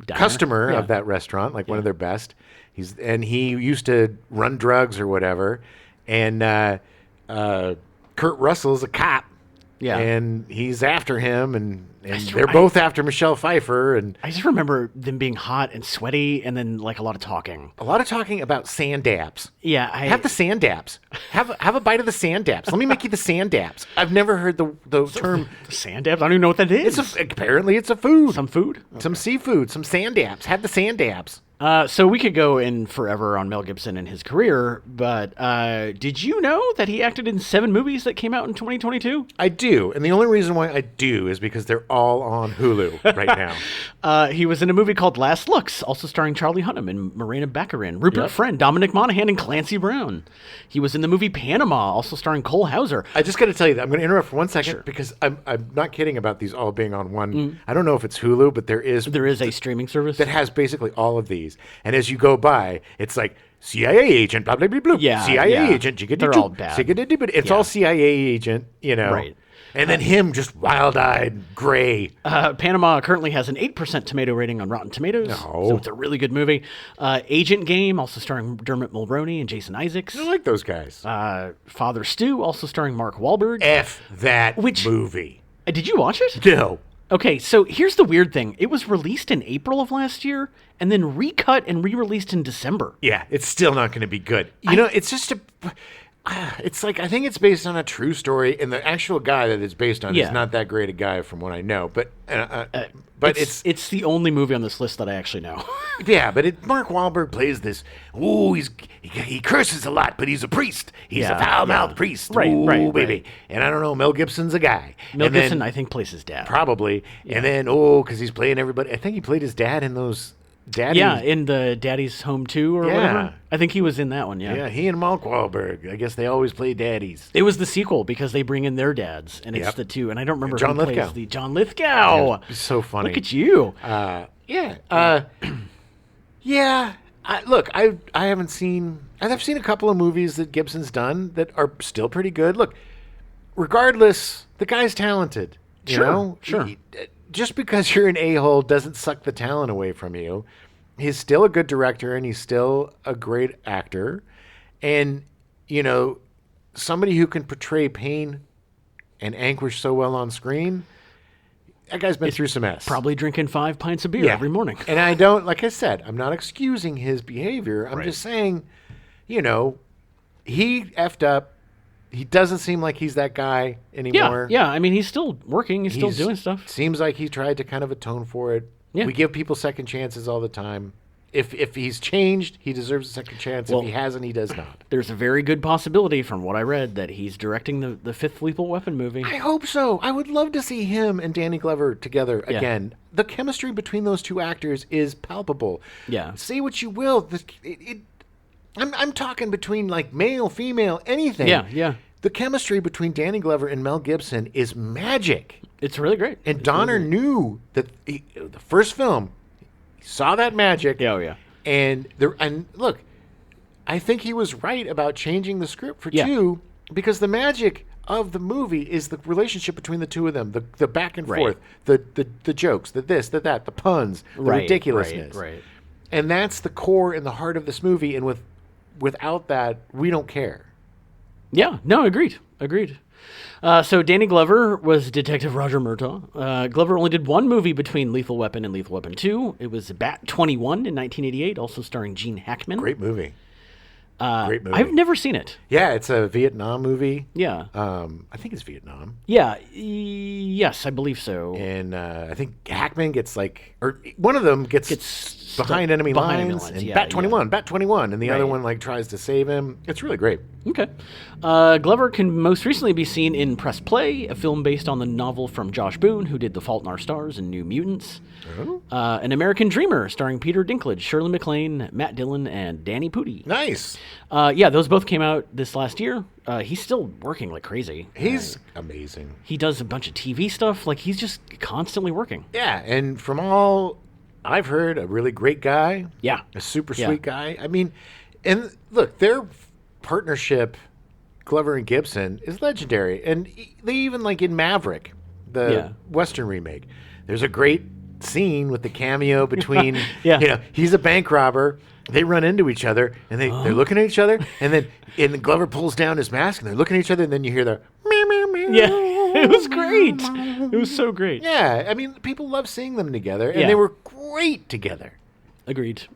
Diner. customer Yeah. of that restaurant, like one of their best. He used to run drugs or whatever, and Kurt Russell's a cop. Yeah. and he's after him, and just- they're both after Michelle Pfeiffer, and I just remember them being hot and sweaty and then like a lot of talking. a lot of talking about sand dabs. Yeah, Have the sand dabs. Have a bite of the sand dabs. Let me make you the sand dabs. I've never heard the term. sand dabs. I don't even know what that is. Apparently it's a food. Some food. Some seafood. Some sand dabs. Have the sand dabs. So we could go in forever on Mel Gibson and his career, but did you know that he acted in 7 movies that came out in 2022? I do, and the only reason why I do is because they're all on Hulu right now. He was in a movie called Last Looks, also starring Charlie Hunnam and Morena Baccarin, Rupert Friend, Dominic Monaghan, and Clancy Brown. He was in the movie Panama, also starring Cole Hauser. I just got to tell you that I'm going to interrupt for 1 second because I'm not kidding about these all being on one. I don't know if it's Hulu, but there is a streaming service that has basically all of these. And as you go by, it's like CIA agent, blah, blah, blah, blah. Yeah, CIA yeah. agent. They're all bad. It's all CIA agent, you know. Right. And then him just wild-eyed, gray. Panama currently has an 8% tomato rating on Rotten Tomatoes, so it's a really good movie. Agent Game, also starring Dermot Mulroney and Jason Isaacs. I like those guys. Father Stu, also starring Mark Wahlberg. F that Which- movie. Did you watch it? No. Okay, so here's the weird thing. It was released in April of last year and then recut and re-released in December. Yeah, it's still not going to be good. You know, it's just it's like I think it's based on a true story, and the actual guy that it's based on Yeah. is not that great a guy from what I know. But it's the only movie on this list that I actually know. yeah. But Mark Wahlberg plays this. Ooh, he curses a lot, but he's a priest. He's Yeah, a foul-mouthed yeah. priest. Right, Ooh, right, baby. right. And I don't know. Mel Gibson's a guy. Mel And then- Gibson, I think, plays his dad. probably. And then because he's playing everybody. I think he played his dad in those. Daddy. Yeah, in the Daddy's Home 2 or Yeah. whatever. I think he was in that one, Yeah, he and Mark Wahlberg. I guess they always play daddies. It was the sequel because they bring in their dads, and it's Yep. the two. And I don't remember John who plays Lithgow. the John Lithgow. It's so funny. Look at you. Yeah. Yeah. I haven't seen. I've seen a couple of movies that Gibson's done that are still pretty good. Look, regardless, the guy's talented. You Sure, know? sure. Just because you're an a-hole doesn't suck the talent away from you. He's still a good director, and he's still a great actor. And, you know, somebody who can portray pain and anguish so well on screen, that guy's been through some mess. Probably drinking 5 pints of beer every morning. And I don't, like I said, I'm not excusing his behavior. I'm just saying, you know, he effed up. He doesn't seem like he's that guy anymore. Yeah. I mean, he's still working. He's still doing stuff. Seems like he tried to kind of atone for it. Yeah. We give people second chances all the time. If he's changed, he deserves a second chance. Well, if he hasn't, he does not. There's a very good possibility, from what I read, that he's directing the 5th Lethal Weapon movie. I hope so. I would love to see him and Danny Glover together again. The chemistry between those two actors is palpable. Yeah. Say what you will. I'm talking between like male, female, anything. Yeah. The chemistry between Danny Glover and Mel Gibson is magic. It's really great. And Donner knew that the first film, he saw that magic. Yeah, oh, yeah. And look, I think he was right about changing the script for Yeah. 2 because the magic of the movie is the relationship between the two of them, the back and Right. forth, the jokes, the this, the that, the puns, the Right, ridiculousness. right. And that's the core and the heart of this movie. And without that, we don't care. Yeah, no, agreed. So Danny Glover was Detective Roger Murtaugh. Glover only did one movie between Lethal Weapon and Lethal Weapon 2. It was Bat 21 in 1988, also starring Gene Hackman. Great movie. Great movie. I've never seen it. Yeah, it's a Vietnam movie. Yeah. I think it's Vietnam. Yeah. Yes, I believe so. And I think Hackman gets or one of them gets behind enemy lines. And yeah, Bat 21, and the other Right. one tries to save him. It's really great. Okay. Glover can most recently be seen in Press Play, a film based on the novel from Josh Boone, who did The Fault in Our Stars and New Mutants. Oh. An American Dreamer, starring Peter Dinklage, Shirley MacLaine, Matt Dillon, and Danny Pudi. Nice. Yeah, those both came out this last year. He's still working like crazy. He's amazing. He does a bunch of TV stuff. Like, he's just constantly working. Yeah, and from all I've heard, a really great guy. Yeah. A super Yeah. sweet guy. I mean, and look, their partnership, Glover and Gibson, is legendary. And they even, in Maverick, the Western remake, there's a great scene with the cameo between, Yeah. he's a bank robber. They run into each other, and they're looking at each other, and then Glover pulls down his mask, and they're looking at each other, and then you hear the meow, meow, meow. Yeah, it was great. It was so great. Yeah, I mean, people love seeing them together, and Yeah. they were great together. Agreed.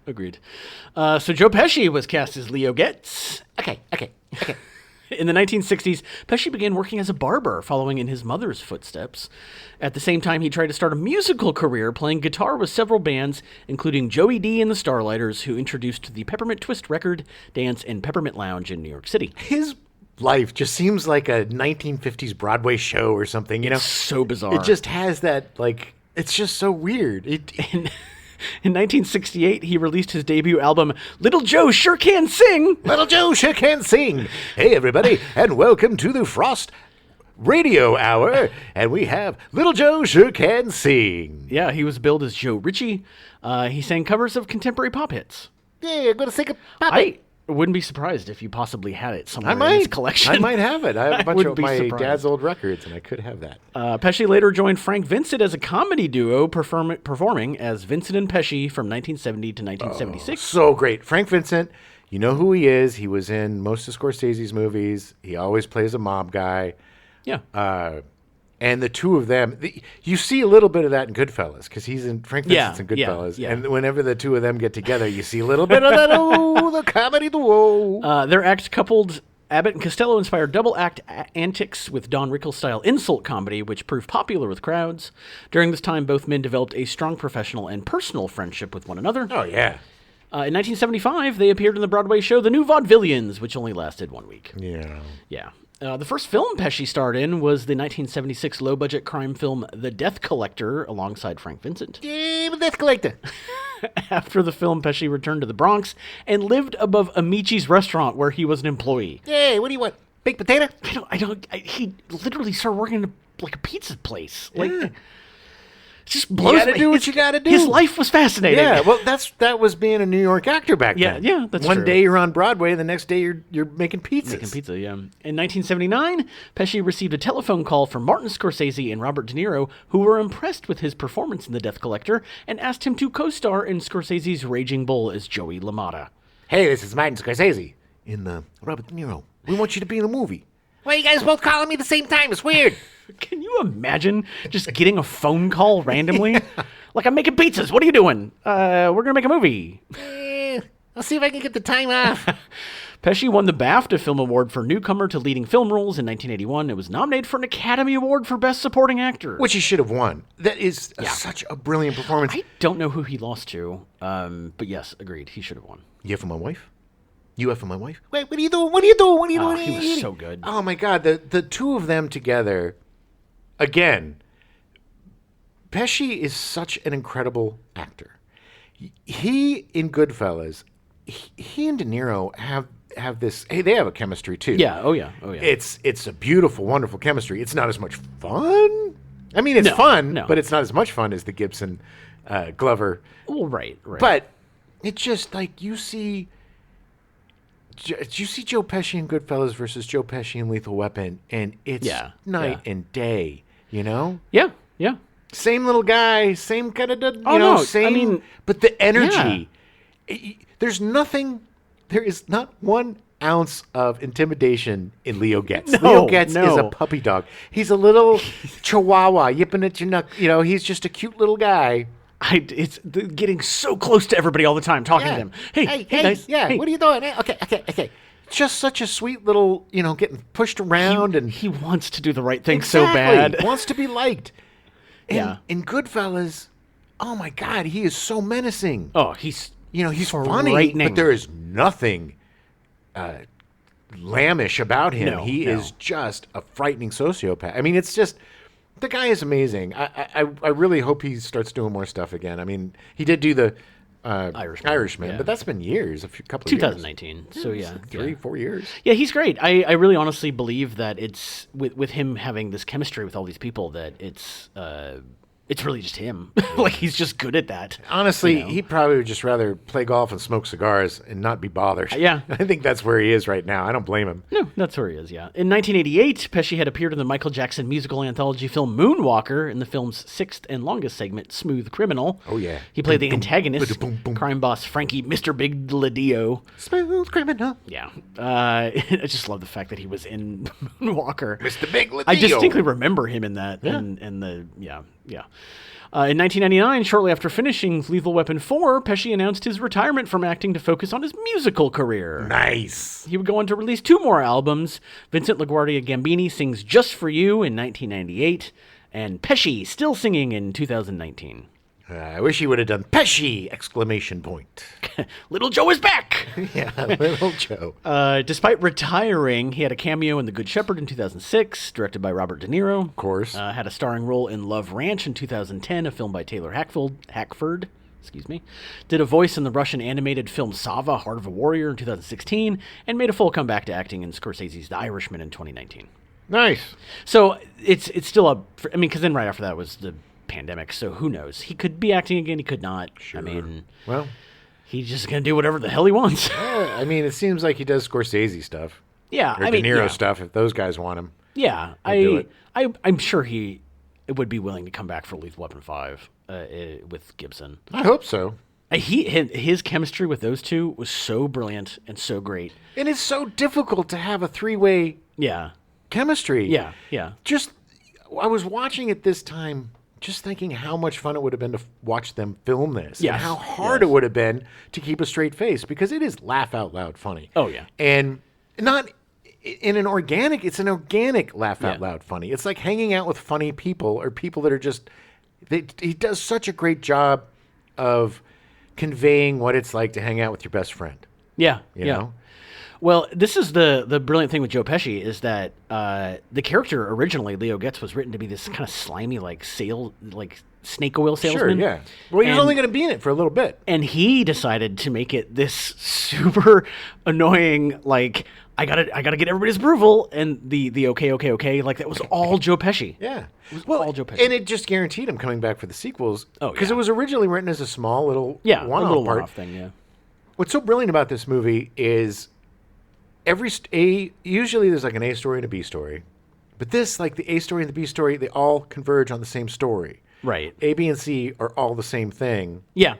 So Joe Pesci was cast as Leo Getz. Okay. In the 1960s, Pesci began working as a barber, following in his mother's footsteps. At the same time, he tried to start a musical career, playing guitar with several bands, including Joey D and the Starlighters, who introduced the Peppermint Twist record, dance, and Peppermint Lounge in New York City. His life just seems like a 1950s Broadway show or something, So bizarre. It just has that, it's just so weird. In 1968, he released his debut album, Little Joe Sure Can Sing. Little Joe sure can sing. Hey, everybody, and welcome to the Frost Radio Hour. And we have Little Joe sure can sing. Yeah, he was billed as Joe Ritchie. He sang covers of contemporary pop hits. Yeah, I'm going to sing a pop. I wouldn't be surprised if you possibly had it somewhere I in his might. collection. I might have it. I have a bunch wouldn't of be my surprised. dad's old records, and I could have that. Pesci later joined Frank Vincent as a comedy duo, performing as Vincent and Pesci from 1970 to 1976. So great. Frank Vincent, you know who he is. He was in most of Scorsese's movies. He always plays a mob guy. Yeah. And the two of them, you see a little bit of that in Goodfellas, because Frank Vincent's in Yeah, Goodfellas. yeah. And whenever the two of them get together, you see a little bit of that, the comedy, Their act coupled Abbott and Costello-inspired double act antics with Don Rickles-style insult comedy, which proved popular with crowds. During this time, both men developed a strong professional and personal friendship with one another. Oh, yeah. In 1975, they appeared in the Broadway show The New Vaudevillians, which only lasted 1 week. Yeah. Yeah. The first film Pesci starred in was the 1976 low-budget crime film The Death Collector, alongside Frank Vincent. Yeah, but that's collector. After the film, Pesci returned to the Bronx and lived above Amici's restaurant, where he was an employee. Yeah, what do you want? Baked potato? He literally started working in a pizza place. Yeah. It just blows gotta me. do what you gotta do. His life was fascinating. Yeah, well, that was being a New York actor back Yeah, then. yeah, that's One true. day you're on Broadway, and the next day you're making pizzas. Making pizza, yeah. In 1979, Pesci received a telephone call from Martin Scorsese and Robert De Niro, who were impressed with his performance in The Death Collector and asked him to co-star in Scorsese's Raging Bull as Joey LaMotta. Hey, this is Martin Scorsese in Robert De Niro. We want you to be in the movie. Why are you guys both calling me at the same time? It's weird. Can you imagine just getting a phone call randomly? Like, I'm making pizzas. What are you doing? We're going to make a movie. I'll see if I can get the time off. Pesci won the BAFTA Film Award for Newcomer to Leading Film Roles in 1981. It was nominated for an Academy Award for Best Supporting Actor. Which he should have won. That is such a brilliant performance. I don't know who he lost to, but yes, agreed. He should have won. You for my wife? You F for my wife? Wait, what are you doing? What are you doing? What are you doing? He was so good. Oh my God, the two of them together, again. Pesci is such an incredible actor. He in Goodfellas, he and De Niro have this. Hey, they have a chemistry too. Yeah. Oh yeah. Oh yeah. It's a beautiful, wonderful chemistry. It's not as much fun. I mean, it's fun, no. but it's not as much fun as the Gibson Glover. Well, right. But it's just like you see Did you see Joe Pesci in Goodfellas versus Joe Pesci in Lethal Weapon? And it's night and day, you know? Yeah, yeah. Same little guy, same kind of, no, same. I mean, but the energy, there is not 1 ounce of intimidation in Leo Getz. Leo Getz is a puppy dog. He's a little chihuahua yipping at your neck. He's just a cute little guy. It's getting so close to everybody all the time, talking to them. Hey, guys, hey. What are you doing? Hey, okay. Just such a sweet little, getting pushed around, and he wants to do the right thing so bad. Wants to be liked. Yeah. In Goodfellas, oh my God, he is so menacing. Oh, he's funny, but there is nothing lambish about him. He is just a frightening sociopath. I mean, it's just. The guy is amazing. I really hope he starts doing more stuff again. I mean, he did do the Irishman, but that's been years, couple of years. 2019. So yeah, 3-4 years. Yeah, he's great. I really honestly believe that it's with him having this chemistry with all these people that it's really just him. Like he's just good at that. Honestly, he'd probably would just rather play golf and smoke cigars and not be bothered. Yeah. I think that's where he is right now. I don't blame him. No, that's where he is, yeah. In 1988, Pesci had appeared in the Michael Jackson musical anthology film Moonwalker in the film's 6th and longest segment, Smooth Criminal. Oh, yeah. He played the antagonist, crime boss Frankie Mr. Big Ladio. Smooth Criminal. Yeah. I just love the fact that he was in Moonwalker. Mr. Big Ladio. I distinctly remember him in that. Yeah. In 1999, shortly after finishing Lethal Weapon 4, Pesci announced his retirement from acting to focus on his musical career. Nice. He would go on to release 2 more albums. Vincent LaGuardia Gambini sings Just For You in 1998, and Pesci still singing in 2019. I wish he would have done Pesci! ! Little Joe is back! Yeah, Little Joe. Despite retiring, he had a cameo in The Good Shepherd in 2006, directed by Robert De Niro. Of course. Had a starring role in Love Ranch in 2010, a film by Taylor Hackford. Did a voice in the Russian animated film Sava, Heart of a Warrior in 2016, and made a full comeback to acting in Scorsese's The Irishman in 2019. Nice. So it's still because then right after that was the pandemic, so who knows? He could be acting again, he could not. Sure. I mean, well, he's just going to do whatever the hell he wants. I mean, it seems like he does Scorsese stuff. Yeah, or De Niro stuff, if those guys want him. Yeah, I'm sure he would be willing to come back for Lethal Weapon 5 with Gibson. I hope so. His chemistry with those two was so brilliant and so great. And it's so difficult to have a 3-way chemistry. Yeah. I was watching it this time, just thinking how much fun it would have been to watch them film this. Yes. And how hard it would have been to keep a straight face, because it is laugh out loud funny. Oh, yeah. And not in an organic, it's an organic laugh out loud funny. It's like hanging out with funny people, or people that are just, he does such a great job of conveying what it's like to hang out with your best friend. Yeah. You know? Well, this is the brilliant thing with Joe Pesci is that the character originally, Leo Getz, was written to be this kind of slimy, snake oil salesman. Sure, yeah. Well, he was only going to be in it for a little bit. And he decided to make it this super annoying, I gotta get everybody's approval, and the okay, like that was all Joe Pesci. Yeah. It was all Joe Pesci. And it just guaranteed him coming back for the sequels. Oh, because it was originally written as a small little one-off thing, yeah. What's so brilliant about this movie is usually there's like an A story and a B story. But this, like the A story and the B story, they all converge on the same story. Right. A, B, and C are all the same thing. Yeah.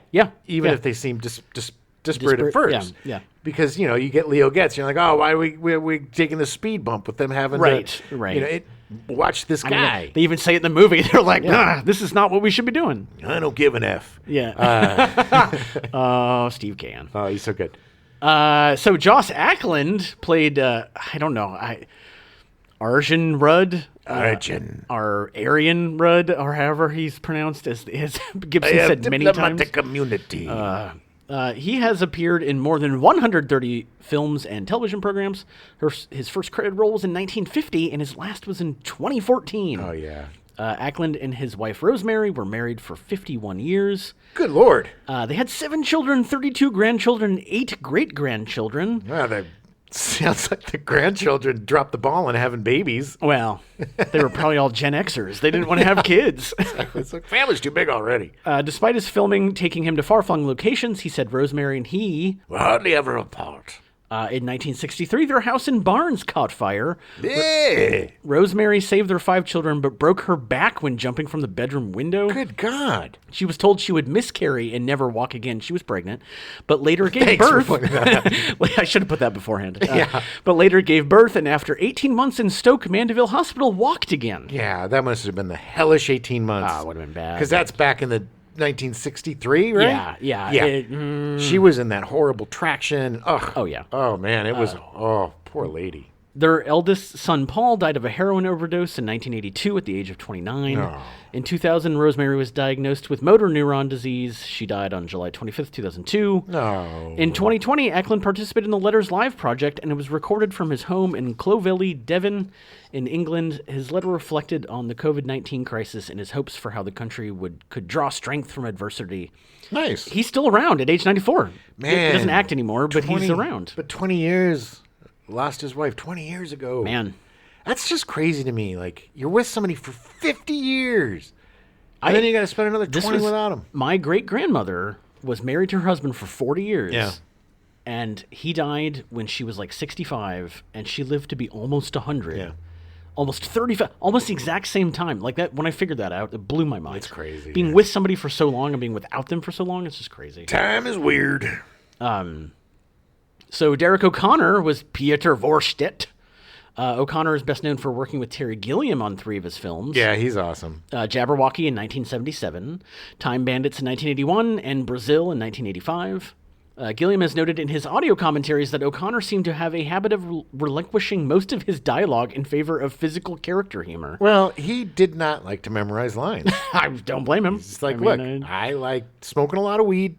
Even if they seem disparate at first. Yeah. Because, you get Leo Getz, you're like, oh, why are we taking the speed bump with them having to, watch this guy. They even say it in the movie. They're like, this is not what we should be doing. I don't give an F. Yeah. Oh, Steve Caan. Oh, he's so good. So Joss Ackland played, Arjun Rudd. Or Aryan Rudd, or however he's pronounced, as Gibson said many times. Community. He has appeared in more than 130 films and television programs. His first credited role was in 1950, and his last was in 2014. Oh, yeah. Ackland and his wife Rosemary were married for 51 years. Good Lord. They had 7 children, 32 grandchildren, and 8 great-grandchildren. Well, that sounds like the grandchildren dropped the ball on having babies. Well, they were probably all Gen Xers. They didn't want to have kids. It's like, family's too big already. Despite his filming taking him to far-flung locations, he said Rosemary and he were hardly ever apart. In 1963, their house in Barnes caught fire. Yeah. Rosemary saved their 5 children, but broke her back when jumping from the bedroom window. Good God. She was told she would miscarry and never walk again. She was pregnant, but later gave Thanks for birth. pointing that out. I should have put that beforehand. Yeah. But later gave birth, and after 18 months in Stoke Mandeville Hospital, walked again. Yeah, that must have been the hellish 18 months. Ah, would have been bad. Because that's back in the 1963, right? Yeah. She was in that horrible traction. Ugh. Oh, yeah. Oh, man. It was, poor lady. Their eldest son, Paul, died of a heroin overdose in 1982 at the age of 29. Oh. In 2000, Rosemary was diagnosed with motor neuron disease. She died on July 25th, 2002. No. In 2020, Eklund participated in the Letters Live project, and it was recorded from his home in Clovelly, Devon, in England. His letter reflected on the COVID-19 crisis and his hopes for how the country could draw strength from adversity. Nice. He's still around at age 94. Man. He doesn't act anymore, but he's around. But 20 years. Lost his wife 20 years ago. Man. That's just crazy to me. Like, you're with somebody for 50 years. And then you got to spend another 20 without him. My great-grandmother was married to her husband for 40 years. Yeah. And he died when she was like 65, and she lived to be almost 100. Yeah. Almost 35, almost the exact same time. Like that, when I figured that out, it blew my mind. It's crazy. Being with somebody for so long and being without them for so long, it's just crazy. Time is weird. So Derek O'Connor was Pieter Vorstedt. O'Connor is best known for working with Terry Gilliam on 3 of his films. Yeah, he's awesome. Jabberwocky in 1977, Time Bandits in 1981, and Brazil in 1985. Gilliam has noted in his audio commentaries that O'Connor seemed to have a habit of relinquishing most of his dialogue in favor of physical character humor. Well, he did not like to memorize lines. I don't blame him. It's like, look, I like smoking a lot of weed,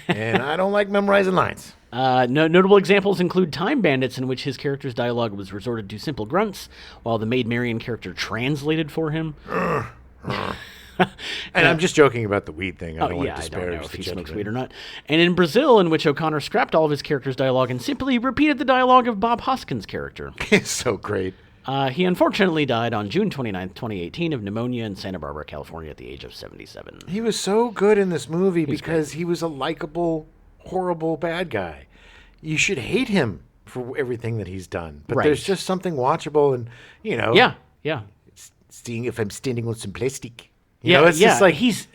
and I don't like memorizing lines. Notable examples include Time Bandits, in which his character's dialogue was resorted to simple grunts, while the Maid Marian character translated for him. And I'm just joking about the weed thing. I don't want to I don't disparage know if the he smokes gentleman. weed or not. And in Brazil, in which O'Connor scrapped all of his character's dialogue and simply repeated the dialogue of Bob Hoskins' character. It's so great. He unfortunately died on June 29th, 2018 of pneumonia in Santa Barbara, California at the age of 77. He was so good in this movie because he was a likable, horrible bad guy. You should hate him for everything that he's done. But Right. there's just something watchable and, Yeah. seeing if I'm standing on some plastic. You know, it's just like, he's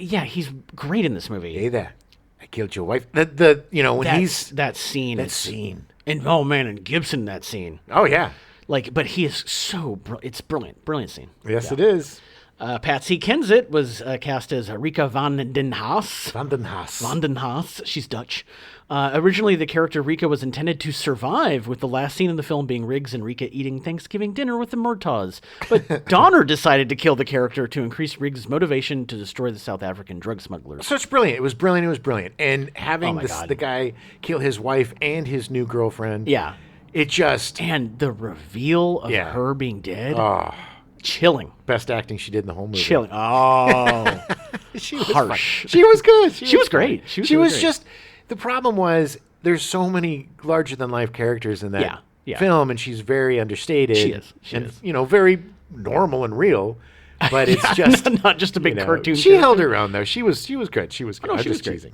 great in this movie. hey there, I killed your wife. When That scene. that scene. And oh man, and Gibson, that scene. Oh, yeah. But he is so it's brilliant scene. Yes, it is. Patsy Kensit was cast as Rika van den Haas. Van den Haas. Van den Haas. She's Dutch. Originally, the character Rika was intended to survive, with the last scene in the film being Riggs and Rika eating Thanksgiving dinner with the Murtaughs. But Donner decided to kill the character to increase Riggs' motivation to destroy the South African drug smugglers. So it's brilliant. It was brilliant. It was brilliant. And having my God. the guy kill his wife and his new girlfriend. Yeah. It just... And the reveal of Yeah. her being dead, Oh, chilling. best acting she did in the whole movie. Chilling. Oh. She was Harsh. fine. She was good. She was great. She was She really was great. just... The problem was there's so many larger-than-life characters in that Yeah. film, and she's very understated. She is. She and, is. very normal and real. But it's just... Not just a big cartoon She character. held her own, though. She was good. She was good. no, I'm she was just great. teasing.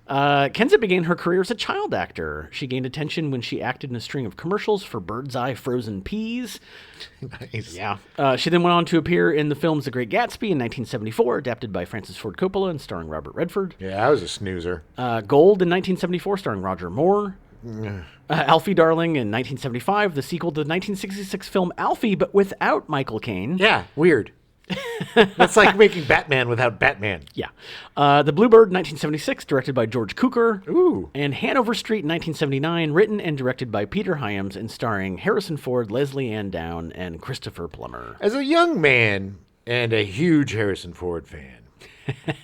Kensit began her career as a child actor. She gained attention when she acted in a string of commercials for Bird's Eye frozen peas. Nice. Yeah. She then went on to appear in the films The Great Gatsby in 1974, adapted by Francis Ford Coppola and starring Robert Redford. Yeah, I was a snoozer. Gold in 1974, starring Roger Moore. Alfie Darling in 1975, the sequel to the 1966 film Alfie, but without Michael Caine. Yeah, weird. That's like making Batman without Batman. Yeah. The Bluebird, 1976, directed by George Cukor. Ooh. And Hanover Street, 1979, written and directed by Peter Hyams and starring Harrison Ford, Leslie Ann Down, and Christopher Plummer. As a young man and a huge Harrison Ford fan,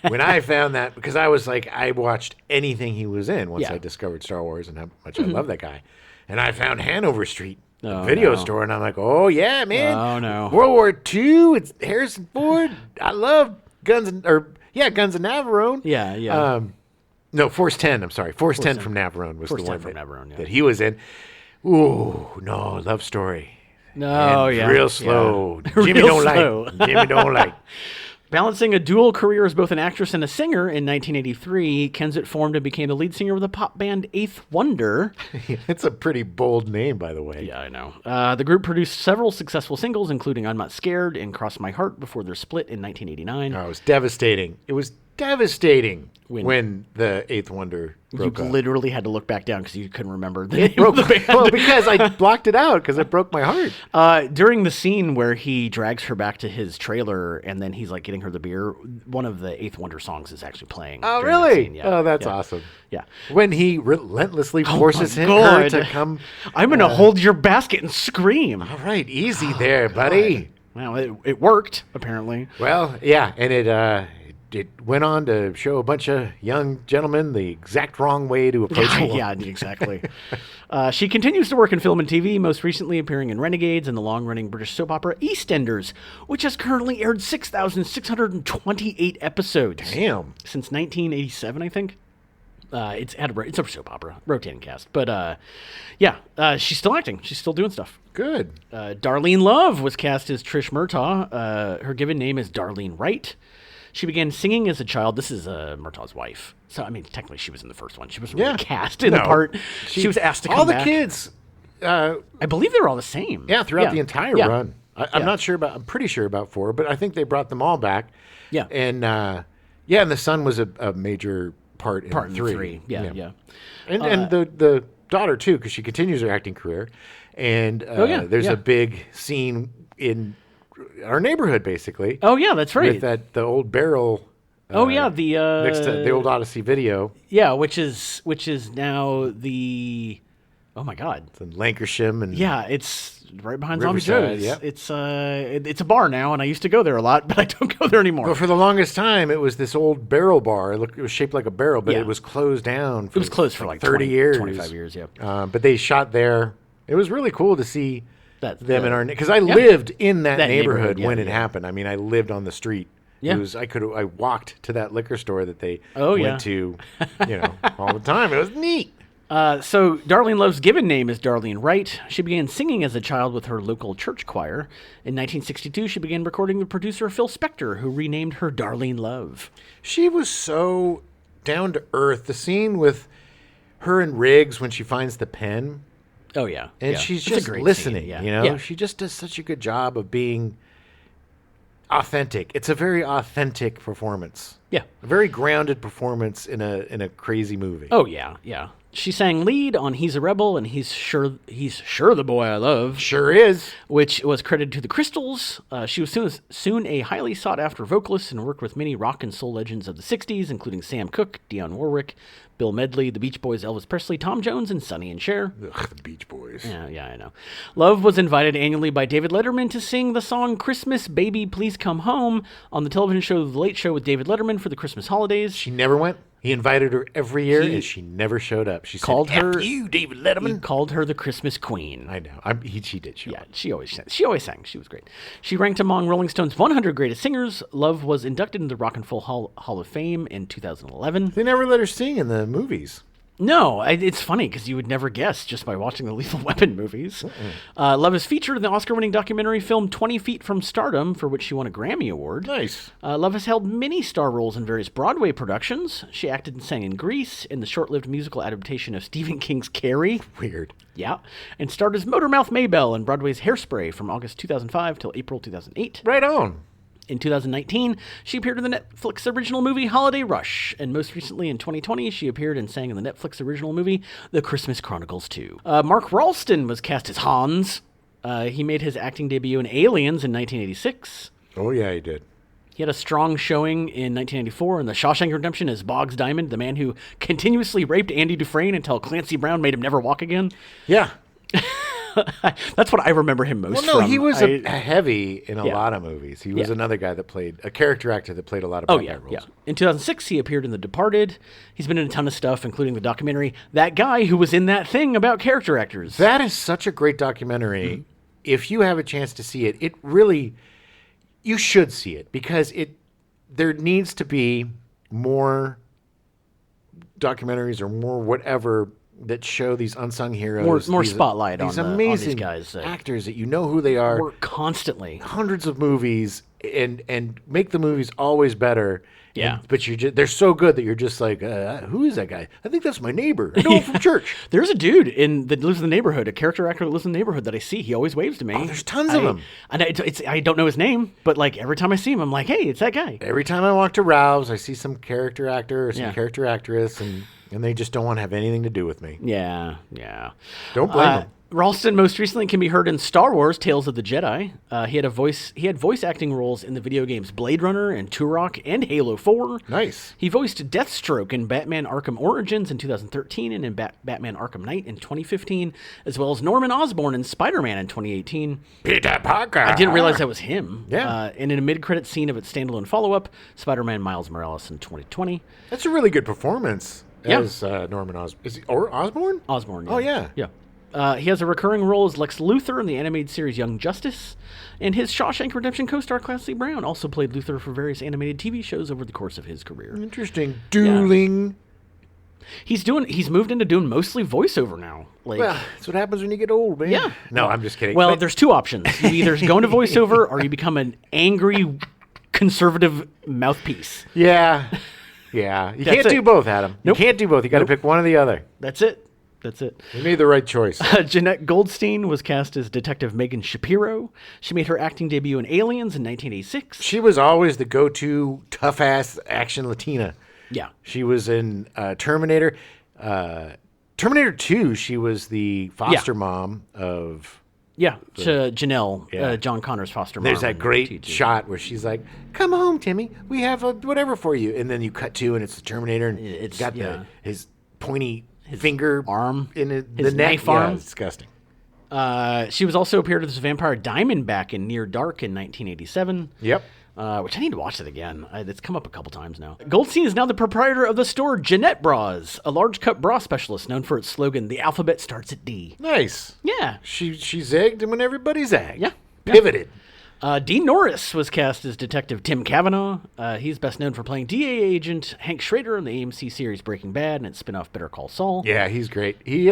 when I found that, because I was like, I watched anything he was in once Yeah. I discovered Star Wars and how much I love that guy. And I found Hanover Street, the Oh, video no. store, and I'm like, oh, yeah, man. Oh, no. World War II, it's Harrison Ford. I love Guns and Navarone. Yeah. No, Force 10, I'm sorry. Force 10 from Navarone was Force the 10 one from Navarone, yeah. that he was in. Ooh, no, love story. No, And yeah. real slow. Yeah. Jimmy Real don't slow. like. Jimmy don't like. Balancing a dual career as both an actress and a singer, in 1983, Kensett formed and became the lead singer of the pop band Eighth Wonder. It's a pretty bold name, by the way. Yeah, I know. The group produced several successful singles, including I'm Not Scared and Cross My Heart, before their split in 1989. Oh, it was devastating. It was devastating when the Eighth Wonder You broke up. literally had to look back down because you couldn't remember the name Broke, of the band. well, because I blocked it out because it broke my heart. During the scene where he drags her back to his trailer and then he's like getting her the beer, one of the Eighth Wonder songs is actually playing. Oh, during that really? scene. Yeah. Oh, that's Yeah. awesome. Yeah. When he relentlessly forces my her God. to come. I'm going to hold your basket and scream. All right, easy there, buddy. Well, it worked, apparently. Well, yeah, and it went on to show a bunch of young gentlemen the exact wrong way to approach a woman. Yeah, exactly. She continues to work in film and TV, most recently appearing in Renegades and the long-running British soap opera EastEnders, which has currently aired 6,628 episodes. Damn. Since 1987, I think. It's a soap opera, rotating cast. But she's still acting. She's still doing stuff. Good. Darlene Love was cast as Trish Murtaugh. Her given name is Darlene Wright. She began singing as a child. This is Murtaugh's wife. So, I mean, technically she was in the first one. She wasn't really cast in the part. She was asked to come all back. the kids. I believe they're all the same. Yeah, throughout the entire Yeah. run. I'm not sure about. I'm pretty sure about 4, but I think they brought them all back. Yeah. And and the son was a major part in Part in 3. 3. Yeah. And the daughter too, because she continues her acting career. And there's a big scene in our neighborhood, basically. Oh, yeah, that's right. With the old barrel. the next to the old Odyssey video. Yeah, which is now the. Oh my God. It's in Lancashire and Yeah, it's right behind Zombie Riverside, Joe's. yep. It's a bar now, and I used to go there a lot, but I don't go there anymore. Well, for the longest time, it was this old barrel bar. It was shaped like a barrel, but Yeah. it was closed down. It was closed for like 30 20, years, 25 years. Yeah. But they shot there. It was really cool to see That- them in the- our because I lived in that, That neighborhood neighborhood, when yeah, it yeah. happened. I mean, I lived on the street. Yeah. I walked to that liquor store that they Oh, yeah. went to, all the time. It was neat. So Darlene Love's given name is Darlene Wright. She began singing as a child with her local church choir. In 1962, she began recording with producer Phil Spector, who renamed her Darlene Love. She was so down to earth. The scene with her and Riggs when she finds the pen. Oh yeah, And yeah. she's It's a just great listening, scene, yeah. Yeah. She just does such a good job of being authentic. It's a very authentic performance. Yeah. A very grounded performance in a crazy movie. Oh yeah, yeah. She sang lead on "He's a Rebel" and he's sure the boy I love," Sure is. which was credited to the Crystals. She was soon a highly sought after vocalist and worked with many rock and soul legends of the '60s, including Sam Cooke, Dionne Warwick, Bill Medley, the Beach Boys, Elvis Presley, Tom Jones, and Sonny and Cher. Ugh, the Beach Boys. Yeah, I know. Love was invited annually by David Letterman to sing the song "Christmas Baby Please Come Home" on the television show The Late Show with David Letterman for the Christmas holidays. She never went. He invited her every year, and she never showed up. She called said, her- "F you, David He Letterman." called her the Christmas Queen. I know. She did show Yeah, up. she always sang. She was great. She ranked among Rolling Stone's 100 greatest singers. Love was inducted into the Rock and Roll Hall of Fame in 2011. They never let her sing in the movies. No, it's funny because you would never guess just by watching the Lethal Weapon movies. Love is featured in the Oscar-winning documentary film 20 Feet from Stardom, for which she won a Grammy Award. Nice. Love has held many star roles in various Broadway productions. She acted and sang in Grease, in the short-lived musical adaptation of Stephen King's Carrie. Weird. Yeah, and starred as Motormouth Maybelle in Broadway's Hairspray from August 2005 till April 2008. Right on. In 2019, she appeared in the Netflix original movie Holiday Rush, and most recently in 2020, she appeared and sang in the Netflix original movie The Christmas Chronicles 2. Mark Ralston was cast as Hans. He made his acting debut in Aliens in 1986. Oh, yeah, he did. He had a strong showing in 1994 in The Shawshank Redemption as Boggs Diamond, the man who continuously raped Andy Dufresne until Clancy Brown made him never walk again. Yeah. That's what I remember him most Well, no, from. he was a heavy in a Yeah. lot of movies. He was Yeah. another guy that played a character actor that played a lot of Oh, black yeah, guy roles. yeah. In 2006, he appeared in The Departed. He's been in a ton of stuff, including the documentary That Guy Who Was in That Thing about character actors. That is such a great documentary. Mm-hmm. If you have a chance to see it, you should see it because there needs to be more documentaries or more whatever that show these unsung heroes, More these, spotlight these on amazing these guys that actors that you know who they are, work constantly. hundreds of movies, and make the movies always better. Yeah. But they're so good that you're just like, who is that guy? I think that's my neighbor. I know him from church. There's a dude that lives in the neighborhood, a character actor that lives in the neighborhood that I see. He always waves to me. Oh, there's tons of them. And I don't know his name, but like every time I see him, I'm like, hey, it's that guy. Every time I walk to Ralph's, I see some character actor or some Yeah. character actress, and they just don't want to have anything to do with me. Yeah. Don't blame them. Ralston most recently can be heard in Star Wars: Tales of the Jedi. He had voice acting roles in the video games Blade Runner and Turok and Halo 4. Nice. He voiced Deathstroke in Batman Arkham Origins in 2013 and in Batman Arkham Knight in 2015, as well as Norman Osborn in Spider-Man in 2018. Peter Parker. I didn't realize that was him. Yeah. And in a mid-credit scene of its standalone follow-up, Spider-Man Miles Morales in 2020. That's a really good performance Yeah. as Norman Osborn. Is he or Osborn? Osborn. Oh, yeah. Yeah. He has a recurring role as Lex Luthor in the animated series Young Justice, and his Shawshank Redemption co-star Clancy Brown also played Luthor for various animated TV shows over the course of his career. Interesting. Dueling. He's moved into doing mostly voiceover now. Like, Well, that's what happens when you get old, man. Yeah. No, I'm just kidding. well, But- there's two options: you either go into voiceover or you become an angry conservative mouthpiece. Yeah. Yeah. You That's can't it. do both, Adam. Nope. You can't do both. You got to pick one or the other. That's it. You made the right choice. Jeanette Goldstein was cast as Detective Megan Shapiro. She made her acting debut in Aliens in 1986. She was always the go-to tough-ass action Latina. Yeah. She was in Terminator. Terminator 2, she was the foster mom of... Yeah, to Janelle, Yeah. John Connor's foster mom. There's that in great T2. shot where she's like, "Come home, Timmy. We have whatever for you." And then you cut to, and it's the Terminator, and It's- got yeah. his pointy finger arm, in the his neck. knife Yeah, arm. it's disgusting. She was also appeared as Vampire Diamondback in Near Dark in 1987. Yep. Which I need to watch it again. It's come up a couple times now. Goldstein is now the proprietor of the store Jeanette Bras, a large cut bra specialist known for its slogan, "The alphabet starts at D." Nice. Yeah. She zagged when everybody zagged. Yeah. Pivoted. Dean Norris was cast as Detective Tim Cavanaugh. He's best known for playing DA agent Hank Schrader in the AMC series Breaking Bad and its spin-off Better Call Saul. Yeah, he's great. He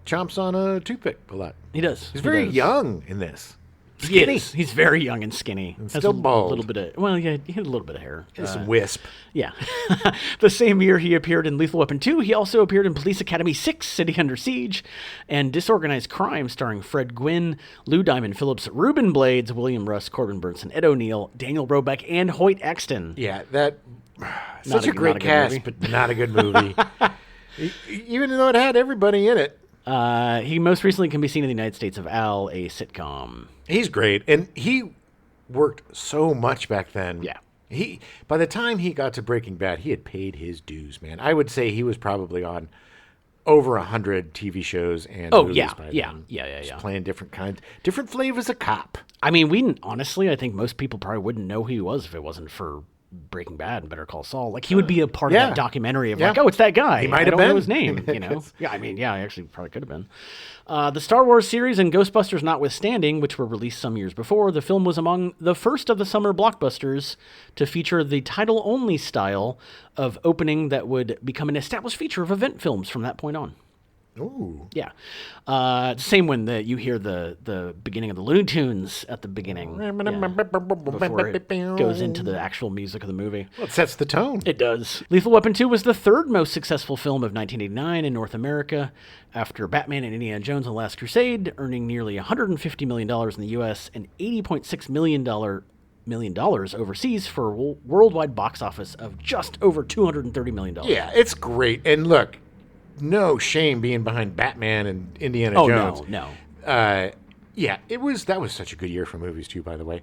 chomps on a toothpick a lot. He does. He's He very does. young in this. He Skinny. is. He's very young and skinny. Has still a bald. little bit of, well, yeah, he had a little bit of hair. He's some wisp. Yeah. The same year he appeared in Lethal Weapon 2, he also appeared in Police Academy 6, City Under Siege, and Disorganized Crime, starring Fred Gwynn, Lou Diamond Phillips, Reuben Blades, William Russ, Corbin Burnson, Ed O'Neill, Daniel Roebuck, and Hoyt Axton. Yeah, that such Not a a great good cast, movie. but not a good movie. Even though it had everybody in it. He most recently can be seen in the United States of Al, a sitcom. He's great, and he worked so much back then. Yeah. By the time he got to Breaking Bad, he had paid his dues, man. I would say he was probably on over 100 TV shows and Oh, movies yeah, by yeah, then. yeah. Just playing different kinds, different flavors of cop. I mean, honestly, I think most people probably wouldn't know who he was if it wasn't for Breaking Bad and Better Call Saul. Like, he would be a part Yeah. of that documentary of Yeah. like, oh, it's that guy. He might I have don't know been. his name, you know? Yeah, I mean, yeah, I actually probably could have been. The Star Wars series and Ghostbusters notwithstanding, which were released some years before, the film was among the first of the summer blockbusters to feature the title-only style of opening that would become an established feature of event films from that point on. Ooh. Yeah. Same when you hear the beginning of the Looney Tunes at the beginning. Before it goes into the actual music of the movie. Well, it sets the tone. It does. Lethal Weapon 2 was the third most successful film of 1989 in North America, after Batman and Indiana Jones and the Last Crusade, earning nearly $150 million in the U.S. and $80.6 million overseas for a worldwide box office of just over $230 million. Yeah, it's great. And look, no shame being behind Batman and Indiana Oh, Jones. no. Yeah, that was such a good year for movies too, by the way.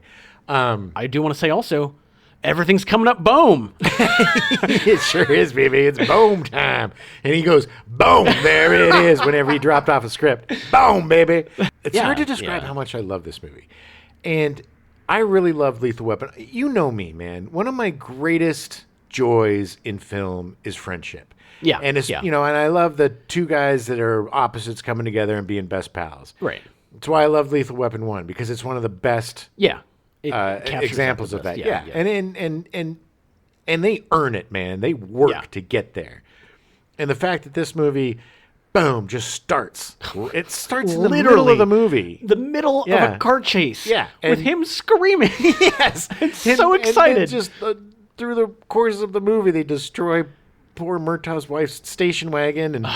I do want to say also, everything's coming up boom. It sure is, baby. It's boom time. And he goes, boom, there it is, whenever he dropped off a script. Boom, baby. It's Yeah, hard to describe yeah. how much I love this movie. And I really love Lethal Weapon. You know me, man. One of my greatest joys in film is friendship. Yeah, And it's, yeah. and I love the two guys that are opposites coming together and being best pals. Right. That's why I love Lethal Weapon 1, because it's one of the best Yeah. It captures examples the of that. best. Yeah. And they earn it, man. They work Yeah. to get there. And the fact that this movie boom, just starts. It starts in the middle Literally. of the movie. The middle of Yeah. a car chase. Yeah, With and- him screaming. Yes, so excited. And just through the course of the movie, they destroy poor Murtaugh's wife's station wagon, and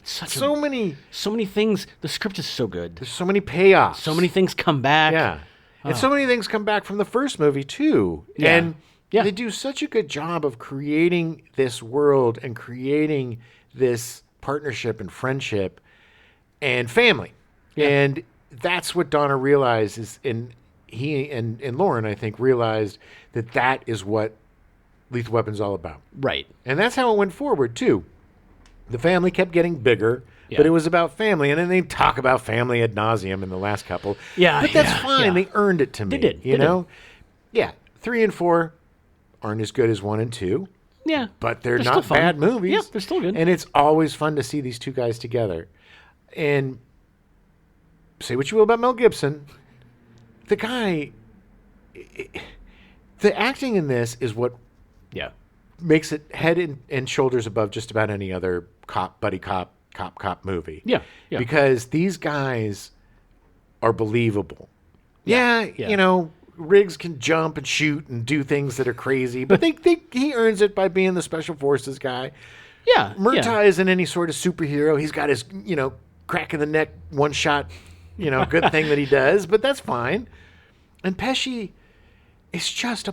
so many. So many things. The script is so good. There's so many payoffs. So many things come back. Yeah. And so many things come back from the first movie, too. Yeah. And Yeah. they do such a good job of creating this world and creating this partnership and friendship and family. Yeah. And that's what Donna realized is, and he and Lauren, I think, realized that is what Lethal Weapon's all about. Right. And that's how it went forward, too. The family kept getting bigger, Yeah. but it was about family. And then they talk about family ad nauseum in the last couple. Yeah, But that's yeah, fine. yeah. They earned it to me. did, You they did. know? Yeah. 3 and 4 aren't as good as 1 and 2, Yeah. but they're still not fun. bad movies. Yeah, they're still good. And it's always fun to see these two guys together. And say what you will about Mel Gibson, the guy, the acting in this is what Yeah. makes it head and shoulders above just about any other buddy cop movie. Yeah, yeah. Because these guys are believable. Yeah, yeah. you know, Riggs can jump and shoot and do things that are crazy, but he earns it by being the special forces guy. Yeah. Murtaugh yeah. isn't any sort of superhero. He's got his, crack in the neck, one shot, good thing that he does, but that's fine. And Pesci is just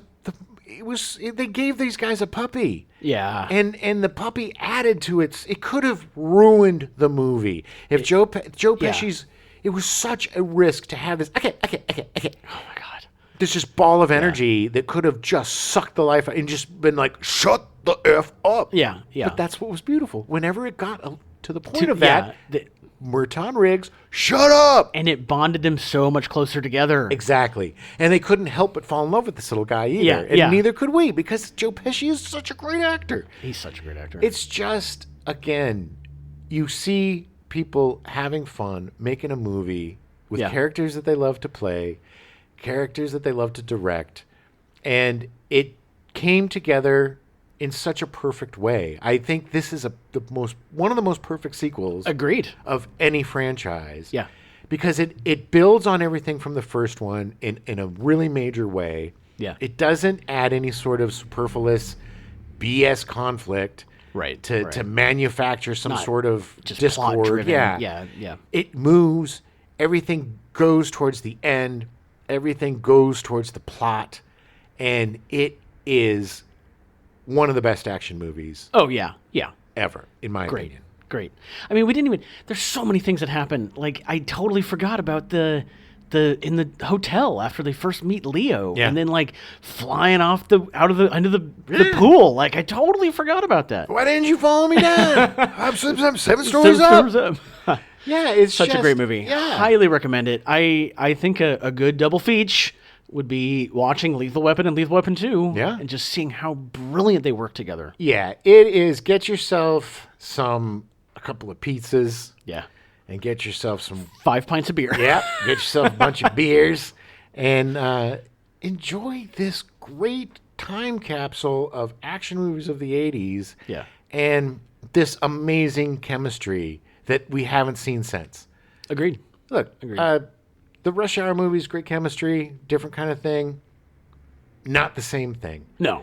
they gave these guys a puppy. Yeah. And the puppy added to it could have ruined the movie. If Joe Pesci's, it was such a risk to have this. Okay. Oh my God. This just ball of energy that could have just sucked the life out and just been like, shut the F up. Yeah. Yeah. But that's what was beautiful. Whenever it got to the point of that, Yeah, Murtaugh and Riggs, shut up. and it bonded them so much closer together. Exactly. And they couldn't help but fall in love with this little guy either. Yeah, And yeah. neither could we, because Joe Pesci is such a great actor. He's such a great actor. It's just, again, you see people having fun, making a movie with Yeah. characters that they love to play, characters that they love to direct, and it came together in such a perfect way. I think this is one of the most perfect sequels Agreed. of any franchise. Yeah. Because it builds on everything from the first one in a really major way. Yeah. It doesn't add any sort of superfluous BS conflict Right, to right. manufacture some Not sort of just discord. plot-driven. Yeah. Yeah. It moves. Everything goes towards the end. Everything goes towards the plot. And it is one of the best action movies Oh yeah. Yeah. ever, in my Great. opinion. Great. I mean, we didn't even. There's so many things that happen. Like I totally forgot about the in the hotel after they first meet Leo, Yeah. and then like flying off into the pool. Like I totally forgot about that. Why didn't you follow me down? I'm 7 stories up. Thumbs up. Yeah, it's Such a just- great movie. Yeah. Highly recommend it. I think a good double feature would be watching Lethal Weapon and Lethal Weapon 2. Yeah. And just seeing how brilliant they work together. Yeah, it is. Get yourself a couple of pizzas Yeah. and get yourself some 5 pints of beer. Yeah, get yourself a bunch of beers and enjoy this great time capsule of action movies of the 80s. Yeah. And this amazing chemistry that we haven't seen since. Agreed. Look, Agreed. the Rush Hour movies, great chemistry, different kind of thing. Not the same thing. No.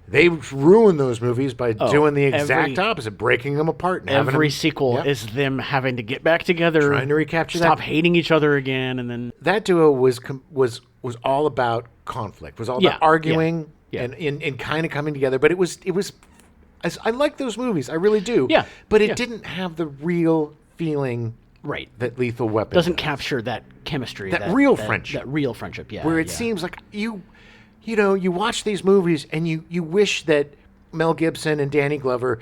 They ruined those movies by doing the exact every- opposite, breaking them apart. And having Every them- sequel Yep. is them having to get back together, Trying to recapture stop that. hating each other again, and then That duo was all about conflict. Was all Yeah, about arguing yeah. and kind of coming together. But it was. I like those movies. I really do. Yeah, But it yeah. didn't have the real feeling right that Lethal Weapon doesn't does. capture that chemistry, That real friendship. that real friendship. Yeah, Where it yeah. seems like you watch these movies and you wish that Mel Gibson and Danny Glover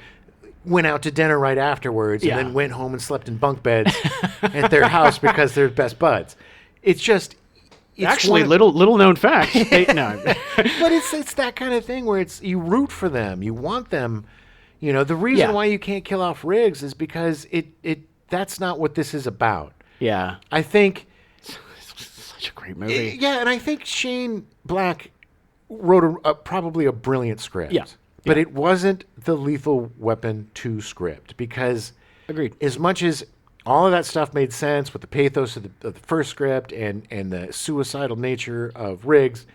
went out to dinner right afterwards Yeah. and then went home and slept in bunk beds at their house because they're best buds. It's just it's Actually, one of- little known fact. No, but it's that kind of thing where you root for them, you want them. The reason Yeah. why you can't kill off Riggs is because that's not what this is about. yeah, I think such a great movie. yeah, and I think Shane Black wrote probably a brilliant script. Yeah. But it wasn't the Lethal Weapon 2 script because Agreed. As much as all of that stuff made sense with the pathos of the first script and the suicidal nature of Riggs,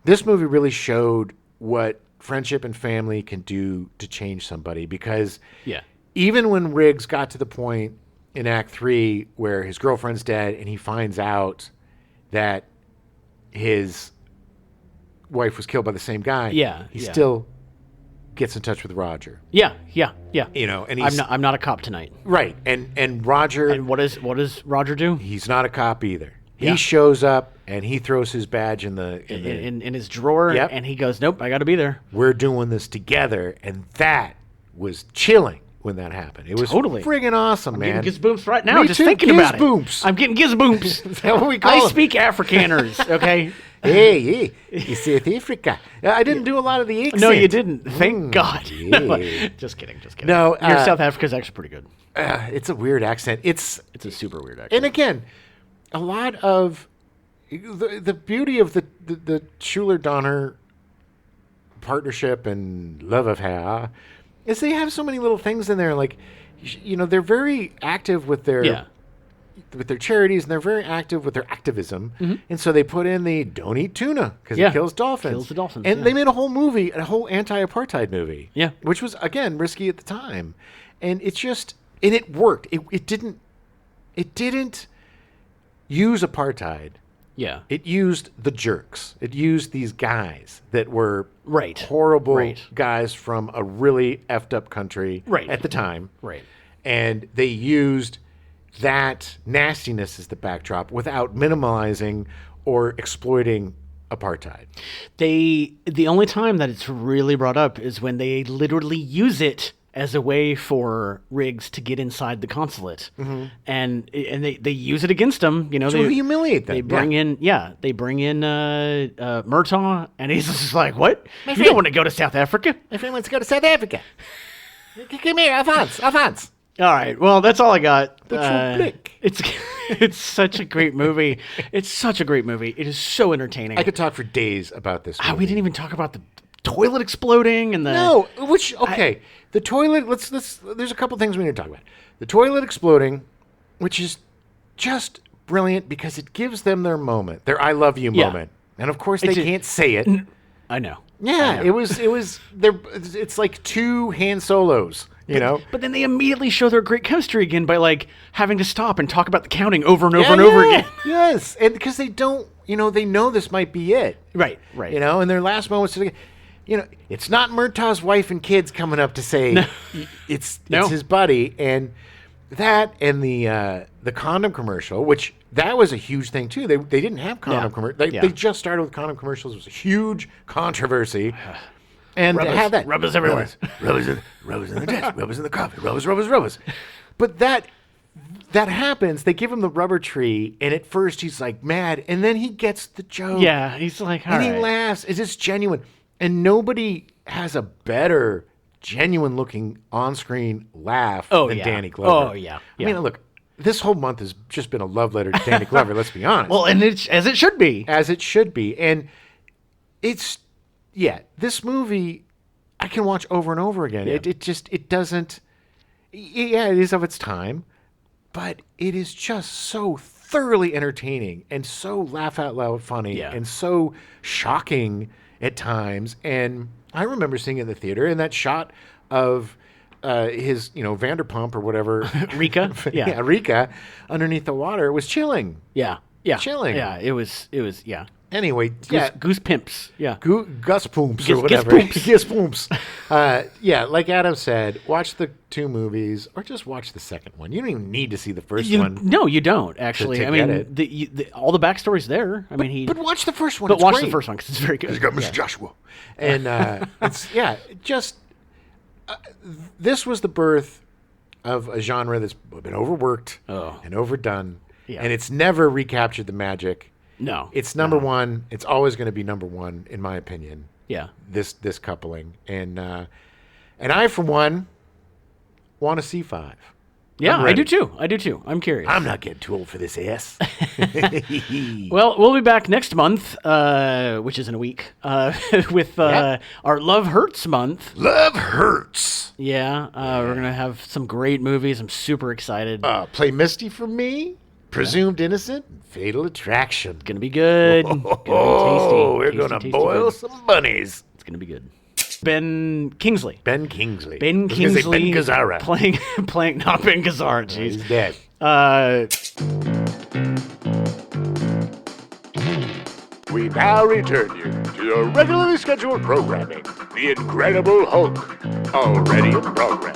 this movie really showed what friendship and family can do to change somebody. Because Yeah. even when Riggs got to the point in Act 3 where his girlfriend's dead and he finds out that his wife was killed by the same guy, he still gets in touch with Roger. Yeah. And he's I'm not a cop tonight. right. And Roger, And what does Roger do? he's not a cop either. Yeah. He shows up and he throws his badge in the In his drawer, Yep. and he goes, "Nope, I got to be there." we're doing this together, and that was chilling when that happened. It was Totally. friggin' awesome, man. Getting gizbooms right now, Me just too, thinking about it. gizbooms. I'm getting gizbooms. Is that what we call I them? speak Afrikaners, okay? Hey, you South Africa. I didn't do a lot of the accent. No, you didn't. Thank God. yeah. Just kidding. No, Your South Africa's actually pretty good. It's a weird accent. It's It's a super weird accent. and again, a lot of the beauty of the Schuler Donner partnership and love affair is they have so many little things in there. Like, they're very active with their with their charities, and they're very active with their activism. And so they put in the "Don't eat tuna" because Yeah. it kills dolphins. Kills the dolphins, and yeah. they made a whole movie, a whole anti-apartheid movie. Yeah. which was again risky at the time, and it's just and it worked. It didn't use apartheid. Yeah. It used the jerks. It used these guys that were Right. horrible Right. guys from a really effed up country Right. at the time. Right. And they used that nastiness as the backdrop without minimalizing or exploiting apartheid. The only time that it's really brought up is when they literally use it as a way for Riggs to get inside the consulate, and they use it against him. To they humiliate them. They bring in Murtaugh, and he's just like, "What? You friend. don't want to go to South Africa?" My friend wants to go to South Africa. Come here, Alphonse. All right, well, that's all I got. But you're blick. It's such a great movie. It's such a great movie. It is so entertaining. I could talk for days about this movie. We didn't even talk about the toilet exploding and the No, the toilet. Let's. There's a couple things we need to talk about. The toilet exploding, which is just brilliant because it gives them their moment, their "I love you" Yeah. moment, and of course they It's a- can't say it. I know. Yeah, it was. It's like two hand solos. But then they immediately show their great chemistry again by like having to stop and talk about the counting over and over and over again. Yes, and because they don't, they know this might be it. Right. In their last moments, it's not Murtaugh's wife and kids coming up to say it's his buddy, and that and the condom commercial, which that was a huge thing too. They didn't have condom commercials. They just started with condom commercials. It was a huge controversy. And to have that rubbers everywhere. rubbers in the desk, rubbers in the coffee, rubbers. But that happens. They give him the rubber tree, and at first he's like mad, and then he gets the joke. Yeah, he's like, all and right. he laughs. It's just genuine, and nobody has a better genuine looking on screen laugh than Danny Glover. Oh, yeah. I mean, look, this whole month has just been a love letter to Danny Glover. Let's be honest. Well, and it's as it should be. As it should be, and it's. Yeah, this movie I can watch over and over again. Yeah. It doesn't. Yeah, it is of its time, but it is just so thoroughly entertaining and so laugh out loud funny and so shocking at times. And I remember seeing it in the theater, and that shot of his Vanderpump or whatever Rika. Yeah. Rika underneath the water was chilling. Yeah. Chilling. Yeah, it was. Yeah. Anyway, Goose pimps. Yeah. Gus Pooms or whatever. Gus Pooms. Like Adam said, watch the two movies or just watch the second one. You don't even need to see the first one. No, you don't actually. to I get mean, all the backstory's there. I mean, But watch the first one. But It's watch great. the first one because it's very good. He's got Mr. Joshua. And this was the birth of a genre that's been overworked and overdone, and it's never recaptured the magic. No, It's number one. It's always going to be number one, in my opinion. Yeah. This coupling, and I for one want to see 5. Yeah, I'm I ready. do too. I'm curious. I'm not getting too old for this ass. Well, we'll be back next month, which is in a week, with our Love Hurts month. Love hurts. Yeah, we're gonna have some great movies. I'm super excited. Play Misty for me. Presumed Innocent. And Fatal Attraction. Gonna be good. Gonna be tasty. Oh, we're Tasty, gonna tasty boil good. some bunnies. It's gonna be good. Ben Kingsley. Ben Kingsley. Ben I was gonna say Kingsley Ben Gazzara. playing not Ben Gazzara. He's Jeez. dead. We now return you to your regularly scheduled programming. The Incredible Hulk. Already in progress.